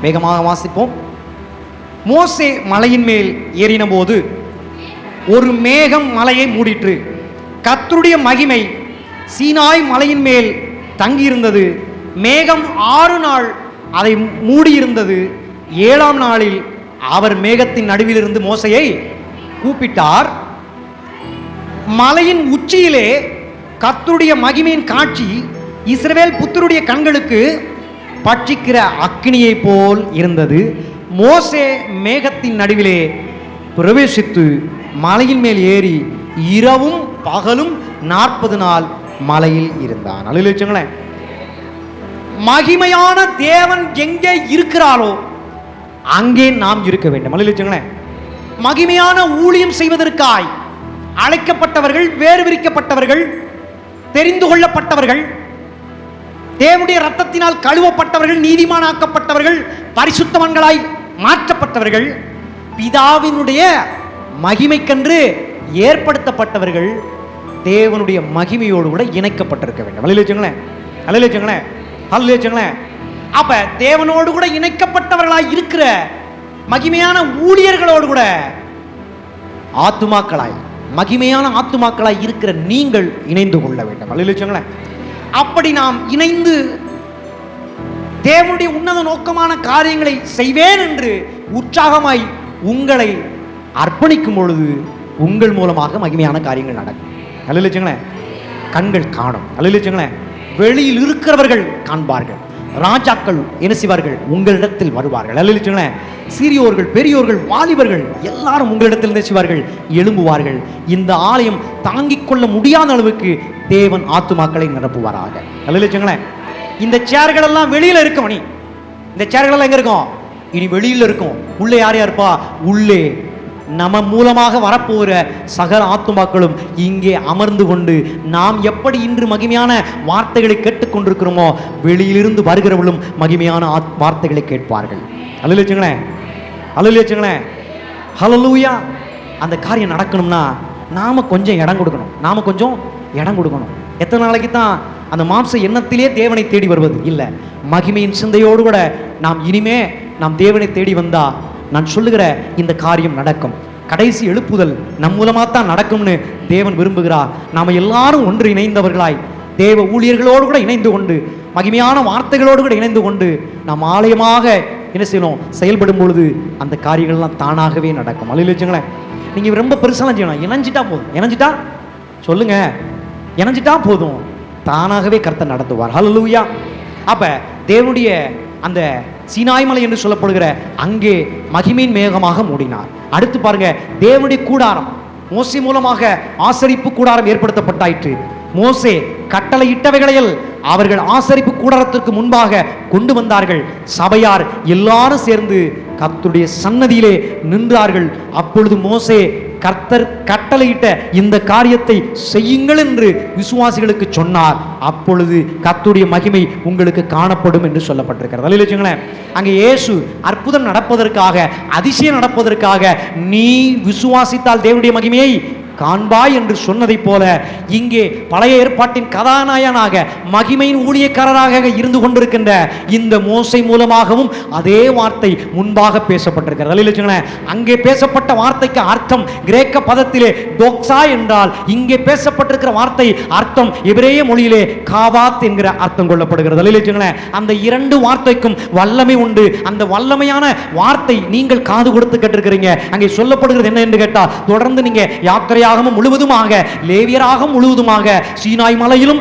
வேகமாக வாசிப்போம். மோசே மலையின் மேல் ஏறின போது ஒரு மேகம் மலையை மூடிற்று. கர்த்தருடைய மகிமை சீனாய் மலையின் மேல் தங்கியிருந்தது. மேகம் 6 நாள் அதை மூடியிருந்தது. 7ஆம் நாளில் அவர் மேகத்தின் நடுவிலிருந்து மோசையை கூப்பிட்டார். மலையின் உச்சியிலே கர்த்தருடைய மகிமையின் காட்சி இஸ்ரவேல் புத்தருடைய கண்களுக்கு பட்சிக்கிற அக்கினியை போல் இருந்தது. மோசே மேகத்தின் நடுவிலே பிரவேசித்து மலையின் மேல் ஏறி இரவும் பகலும் 40 நாள் மலையில் இருந்தான். அல்லேலூயா. மகிமையான தேவன் எங்கே இருக்கிறாரோ அங்கே நாம் இருக்க வேண்டும். அல்லேலூயா. மகிமையான ஊழியம் செய்வதற்காய் அழைக்கப்பட்டவர்கள், வேறு விரிக்கப்பட்டவர்கள், தெரிந்து கொள்ளப்பட்டவர்கள், தேவனுடைய இரத்தத்தினால் கழுவப்பட்டவர்கள், நீதிமானாக்கப்பட்டவர்கள், பரிசுத்தவான்களாய் மாற்றப்பட்டவர்கள், பிதாவினுடைய மகிமைக்கென்று ஏற்படுத்தப்பட்டவர்கள், தேவனுடைய மகிமையோடு கூட இணைக்கப்பட்டிருக்க வேண்டும். அல்லேலூயா. அப்ப தேவனோடு கூட இணைக்கப்பட்டவர்களாய் இருக்கிற மகிமையான ஊழியர்களோடு கூட ஆத்துமாக்களாய், மகிமையான ஆத்துமாக்களாய் இருக்கிற நீங்கள் இணைந்து கொள்ள வேண்டும். அல்லேலூயா. அப்படி நாம் இணைந்து தேவனுடைய உன்னத நோக்கமான காரியங்களை செய்வேன் என்று உற்சாகமாய் உங்களை அர்ப்பணிக்கும் பொழுது உங்கள் மூலமாக மகிமையான காரியங்கள் நடக்கும். அல்லேலூயா. கண்கள் காணும். அல்லேலூயா. வெளியில் இருக்கிறவர்கள் காண்பார்கள். ராஜாக்கள் என்ன செய்வார்கள்? உங்களிடத்தில் வருவார்கள். அல்லேலூயா. சிறியோர்கள், பெரியோர்கள், வாலிபர்கள் எல்லாரும் உங்களிடத்தில் என்ன செய்வார்கள்? எழும்புவார்கள். இந்த ஆலயம் தாங்கிக் கொள்ள முடியாத அளவுக்கு தேவன் ஆத்துமாக்களை நிரப்புவாராக. அல்லேலூயா. இந்த சேர்கள் எல்லாம் வெளியில இருக்கும். இந்த சேர்கள் எல்லாம் எங்க இருக்கும்? இனி வெளியில இருக்கும். உள்ளே யார் யாருப்பா? உள்ளே நம்ம மூலமாக வரப்போகிற சகல ஆத்துமாக்களும் இங்கே அமர்ந்து கொண்டு நாம் எப்படி இன்று மகிமையான வார்த்தைகளை கேட்டுக்கொண்டிருக்கிறோமோ வெளியிலிருந்து வருகிறவர்களும் மகிமையான வார்த்தைகளை கேட்பார்கள். அல்லேலூயா. அல்லேலூயா. ஹல்லேலூயா. அந்த காரியம் நடக்கணும்னா நாம கொஞ்சம் இடம் கொடுக்கணும். எத்தனை நாளைக்கு தான் அந்த மாம்ச எண்ணத்திலே தேவனை தேடி வருவது? இல்லை, மகிமையின் சிந்தையோடு கூட நாம் இனிமே நாம் தேவனை தேடி வந்தா நான் சொல்லுகிற இந்த காரியம் நடக்கும். கடைசி எழுப்புதல் நம் மூலமாக தான் நடக்கும்னு தேவன் விரும்புகிறார். நாம் எல்லாரும் ஒன்று இணைந்தவர்களாய் தேவ ஊழியர்களோடு கூட இணைந்து கொண்டு மகிமையான வார்த்தைகளோடு கூட இணைந்து கொண்டு நாம் ஆலயமாக என்ன செய்யணும்? செயல்படும் பொழுது அந்த காரியங்கள்லாம் தானாகவே நடக்கும். அல்லேலூயா. நீங்கள் ரொம்ப பெருசாலாம் செய்யணும். இணைஞ்சிட்டா போதும். இணைஞ்சிட்டா போதும், தானாகவே கர்த்தர் நடத்துவார். ஹல்லேலூயா. அப்ப தேவனுடைய அந்த சீனாய் மலை என்று சொல்லப்படுகிற அங்கே மகிமையின் மேகமாக மூடினார். அடுத்து பாருங்க, தேவனுடைய கூடாரம் மோசே மூலமாக ஆசரிப்பு கூடாரம் ஏற்படுத்தப்பட்டாயிற்று. மோசே கட்டளையிட்டவைகளையில் அவர்கள் ஆசரிப்பு கூடாரத்திற்கு முன்பாக கொண்டு வந்தார்கள். சபையார் எல்லாரும் சேர்ந்து கர்த்தருடைய சன்னதியிலே நின்றார்கள். அப்பொழுது மோசே கர்த்தர் கட்டளையிட்ட இந்த காரியத்தை செய்யுங்கள் என்று விசுவாசிகளுக்கு சொன்னார். அப்பொழுது கர்த்தருடைய மகிமை உங்களுக்கு காணப்படும் என்று சொல்லப்பட்டிருக்கிறது. அல்லேலூயா. அங்கே இயேசு அற்புதம் நடப்பதற்காக, அதிசயம் நடப்பதற்காக நீ விசுவாசித்தால் தேவனுடைய மகிமையை காண்பாய் என்று சொன்னதை போல இங்கே பழைய ஏற்பாட்டின் கதாநாயகனாக மகிமையின் ஊழியக்காரராக இருந்து கொண்டிருக்கின்ற இந்த மோசே மூலமாகவும் அதே வார்த்தை முன்பாக பேசப்பட்டிருக்கிறது. அல்லேலூயா. அங்கே பேசப்பட்ட வார்த்தைக்கு அர்த்தம் கிரேக்க பதத்திலே டோக்ஸா என்றால், இங்கே பேசப்பட்டிருக்கிற வார்த்தை அர்த்தம் எபிரேய மொழியிலே காவாத் என்கிற அர்த்தம் கொள்ளப்படுகிறது. அல்லேலூயா. அந்த இரண்டு வார்த்தைக்கும் வல்லமை உண்டு. அந்த வல்லமையான வார்த்தை நீங்கள் காது கொடுத்து கேட்டிருக்கிறீங்க. அங்கே சொல்லப்படுகிறது என்ன என்று கேட்டால், தொடர்ந்து நீங்க யாத்திரை முழுவதுமாக, லேவியராக முழுவதுமாக, சீனாய் மலையிலும்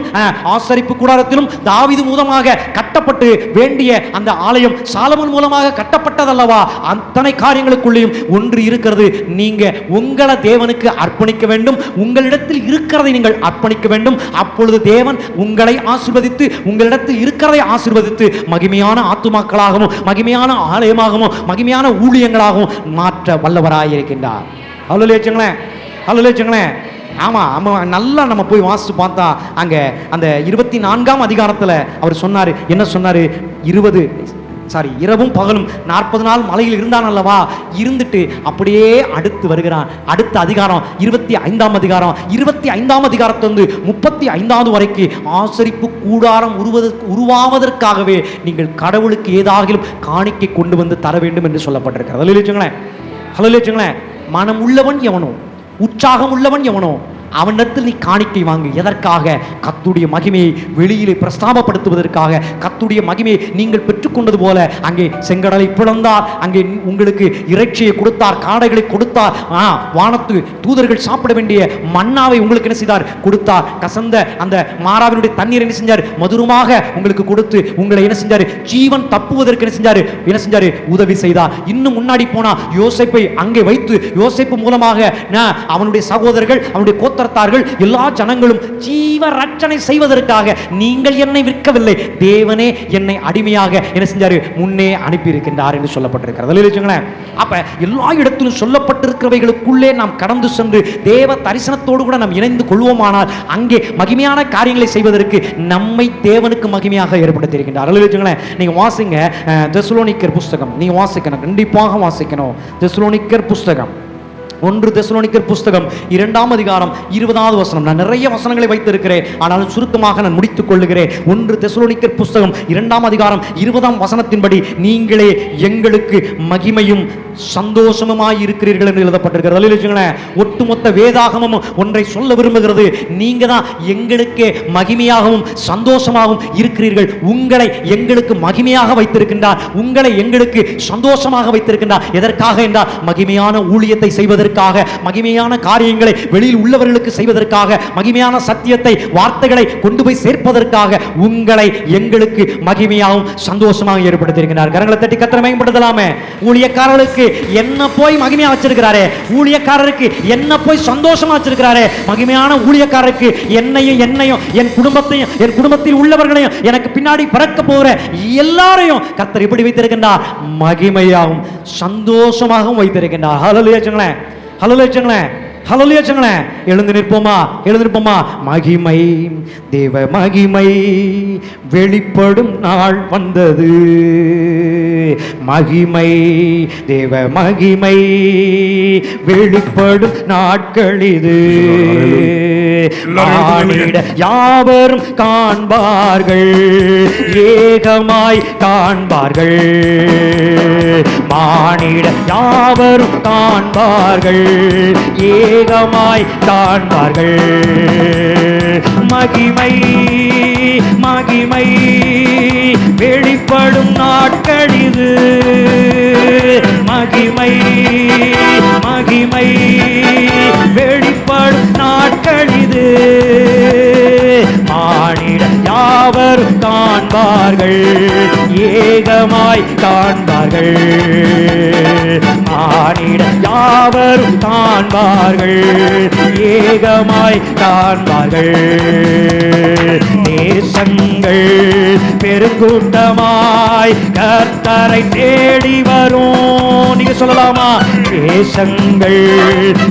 ஆசரிப்பு கூடாரத்திலும் தாவீது மூலமாக கட்டப்பட்டு வேண்டிய அந்த ஆலயம் சாலமோன் மூலமாக கட்டப்பட்டதல்லவா? அத்தனை காரியங்களுக்குள்ளேயும் ஒன்று இருக்கிறது. நீங்க உங்களை தேவனுக்கு அர்ப்பணிக்க வேண்டும். உங்களிடத்தில் இருக்கிறதை நீங்கள் அர்ப்பணிக்க வேண்டும். அப்பொழுது தேவன் உங்களை ஆசீர்வதித்து, உங்களிடத்தில் இருக்கிறதை ஆசீர்வதித்து மகிமையான ஆத்துமாக்களாகவும் மகிமையான ஆலயமாகவும் மகிமையான ஊழியங்களாகவும் மாற்ற வல்லவராயிருக்கின்றார். அல்லேலூயா. அல்லேலூயா. ஆமா, நல்லா நம்ம போய் வாசித்து பார்த்தா அங்க அந்த 24ஆம் அதிகாரத்தில் அவர் சொன்னாரு. என்ன சொன்னாரு? இரவும் பகலும் 40 நாள் மலையில் இருந்தான் அல்லவா, இருந்துட்டு அப்படியே அடுத்து வருகிறான். அடுத்த அதிகாரம் 25ஆம் அதிகாரம். 25ஆம் அதிகாரத்திலிருந்து 35வது வரைக்கும் ஆசரிப்பு கூடாரம் உருவாவதற்காகவே நீங்கள் கடவுளுக்கு ஏதாகிலும் காணிக்கை கொண்டு வந்து தர வேண்டும் என்று சொல்லப்பட்டிருக்கிறது. ஹல்லேலூயா. மனம் உள்ளவன் எவனோ, உற்சாகம் உள்ளவன் எவனோ அவனிடத்தில் நீ காணிக்கை வாங்கு. எதற்காக? கர்த்தருடைய மகிமையை வெளியிலே பிரஸ்தாபப்படுத்துவதற்காக. கர்த்தருடைய மகிமையை நீங்கள் பெற்றுக்கொண்டது போல அங்கே செங்கடலை பிளந்தார், அங்கே உங்களுக்கு இறைச்சியை கொடுத்தார், காடைகளை கொடுத்தார், வானத்து தூதர்கள் சாப்பிட வேண்டிய மன்னாவை உங்களுக்கு என்ன செய்தார்? கொடுத்தார். கசந்த அந்த மாறாவினுடைய தண்ணீர் என்ன செஞ்சார்? மதுரமாக உங்களுக்கு கொடுத்து உங்களை என்ன செஞ்சார்? ஜீவன் தப்புவதற்கு என்ன செஞ்சார்? உதவி செய்தார். இன்னும் முன்னாடி போனா யோசேப்பை அங்கே வைத்து யோசேப்பு மூலமாக அவனுடைய சகோதரர்கள், அவனுடைய எல்லா ஜனங்களும் ஜீவ ரட்சனை செய்வதற்காக நீங்கள் என்னை விற்கவில்லை, தேவனே என்னை அடிமையாக என்ன செஞ்சாரு? முன்னே அனுப்பி இருக்கின்றார் என்று சொல்லப்பட்டிருக்கிறது. அப்ப எல்லா இடத்திலும் சொல்லப்பட்டிருக்கிறவைகளுக்குள்ளே நாம் கடந்து சென்று தேவ தரிசனத்தோடு கூட நாம் இணைந்து கொள்வோமானால் அங்கே மகிமையான காரியங்களை செய்வதற்கு நம்மை தேவனுக்கு மகிமையாக ஏற்படுத்தியிருக்கின்றார். நீங்க வாசிங்க தெசலோனிக்கர் புஸ்தகம், நீங்க வாசிக்கணும், கண்டிப்பாக வாசிக்கணும். தெசலோனிக்கர் புஸ்தகம், 1 தெசலோனிக்கர் புஸ்தகம் 2ஆம் அதிகாரம் 20வது வசனம். நான் நிறைய வசனங்களை வைத்திருக்கிறேன், ஆனாலும் சுருக்கமாக நான் முடித்துக் கொள்ளுகிறேன். 1 தெசலோனிக்கர் புஸ்தகம் 2ஆம் அதிகாரம் 20ஆம் வசனத்தின்படி நீங்களே எங்களுக்கு மகிமையும் சந்தோஷமுமாய் இருக்கிறீர்கள் என்று எழுதப்பட்டிருக்கிறது. ஒட்டுமொத்த வேதாகமும் ஒன்றை சொல்ல விரும்புகிறது, நீங்க தான் எங்களுக்கு மகிமையாகவும் சந்தோஷமாகவும் இருக்கிறீர்கள். உங்களை எங்களுக்கு மகிமையாக வைத்திருக்கின்றார், உங்களை எங்களுக்கு சந்தோஷமாக வைத்திருக்கின்றார். எதற்காக என்றால் மகிமையான ஊழியத்தை செய்வதற்காக, மகிமையான காரியங்களை வெளியில் உள்ளவர்களுக்கு செய்வதற்காக, மகிமையான சத்தியத்தை வார்த்தைகளை கொண்டு போய் சேர்ப்பதற்காக உங்களை எங்களுக்கு மகிமையாகவும் சந்தோஷமாக ஏற்படுத்தியிருக்கிறார். கரங்களை தட்டி கர்த்தரை மகிமைப்படுத்தலாமே. ஊழியக்காரர்களுக்கு என்ன போய் மகிமையா வச்சிருக்கிறாரே, ஊழியக்காரருக்கு என்ன போய் சந்தோஷமா வச்சிருக்கிறாரே, மகிமையான ஊழியக்காரருக்கு என்னையும் என் குடும்பத்தையும் என் குடும்பத்தில் உள்ளவர்களையும் எனக்கு பின்னாடி பிறக்க போகிற எல்லாரையும் கர்த்தர் எப்படி வைத்திருக்கின்றார்? மகிமையாகவும் சந்தோஷமாகவும் வைத்திருக்கின்றார். ஹல்லேலூயா. ஹல்லேலூயா. ஹல்லேலூயா. எழுந்து நிற்போமா? மகிமை, தேவ மகிமை வெளிப்படும் நாள் வந்தது. மகிமை, தேவ மகிமை வெளிப்படும் நாட்கள் இது. மானிட யாவரும் காண்பார்கள், ஏகமாய் காண்பார்கள். மானிட யாவரும் காண்பார்கள், ஏகமாய் காண்பார்கள். மகிமை, மகிமை வெளிப்படும் நாட்கள் இது. மகிமை, மகிமை வெளிப்படும் நாட்கள் இது. மானிட யாவரும் காண்பார்கள், ஏகமாய் காண்பார்கள். மானிட யாவரும் காண்பார்கள், ஏகமாய் காண்பார்கள். தேசங்கள் பெருங்கூட்டமாய் கர்த்தரை தேடி வரும். நீங்க சொல்லலாமா? தேசங்கள்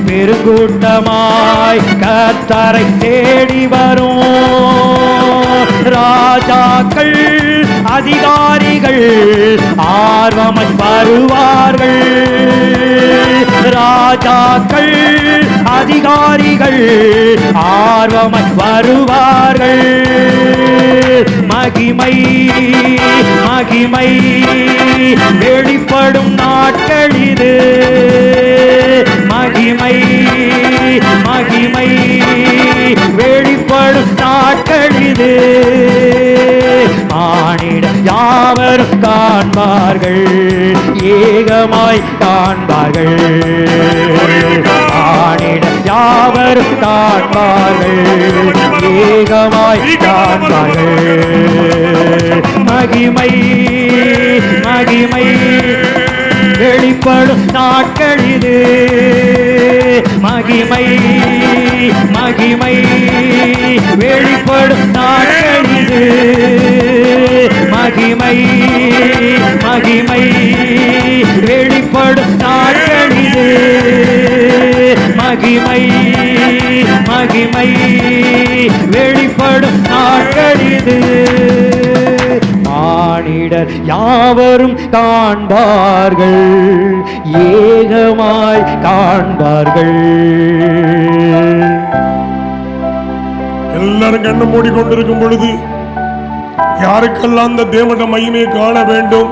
பெருங்கூட்டமாய் கர்த்தரை தேடி வரும். ராஜாக்கள் அதிகாரிகள் ஆர்வமாய் வருவார்கள். ராஜாக்கள் அதிகாரிகள் ஆர்வமாய் வருவார்கள். மகிமை, மகிமை வெளிப்படும் நாட்கள் இது. மகிமை, மகிமை வெளிப்படும் நாட்கள் இது. மானிட யாவரும் காண்பார்கள், ஏகமாய் காண்பார்கள். மானிட யாவரும் காண்பார்கள், ஏகமாய் காண்பார்கள். மகிமை, மகிமை வெளிப்படும் நாட்கள் இது. மகிமை, மகிமை வெளிப்படும் நாட்கள் இது. மகிமை, மகிமை வெளிப்படும் நாட்கள் இது. மகிமை, மகிமை வெளிப்படும் நாட்கள் இது. மானிட சீடர் யாவரும் காண்பார்கள், ஏகமாய் காண்பார்கள். எல்லாரும் கண்ணை மூடிக்கொண்டிருக்கும் பொழுது யாருக்கெல்லாம் அந்த தேவனுடைய மகிமையை காண வேண்டும்,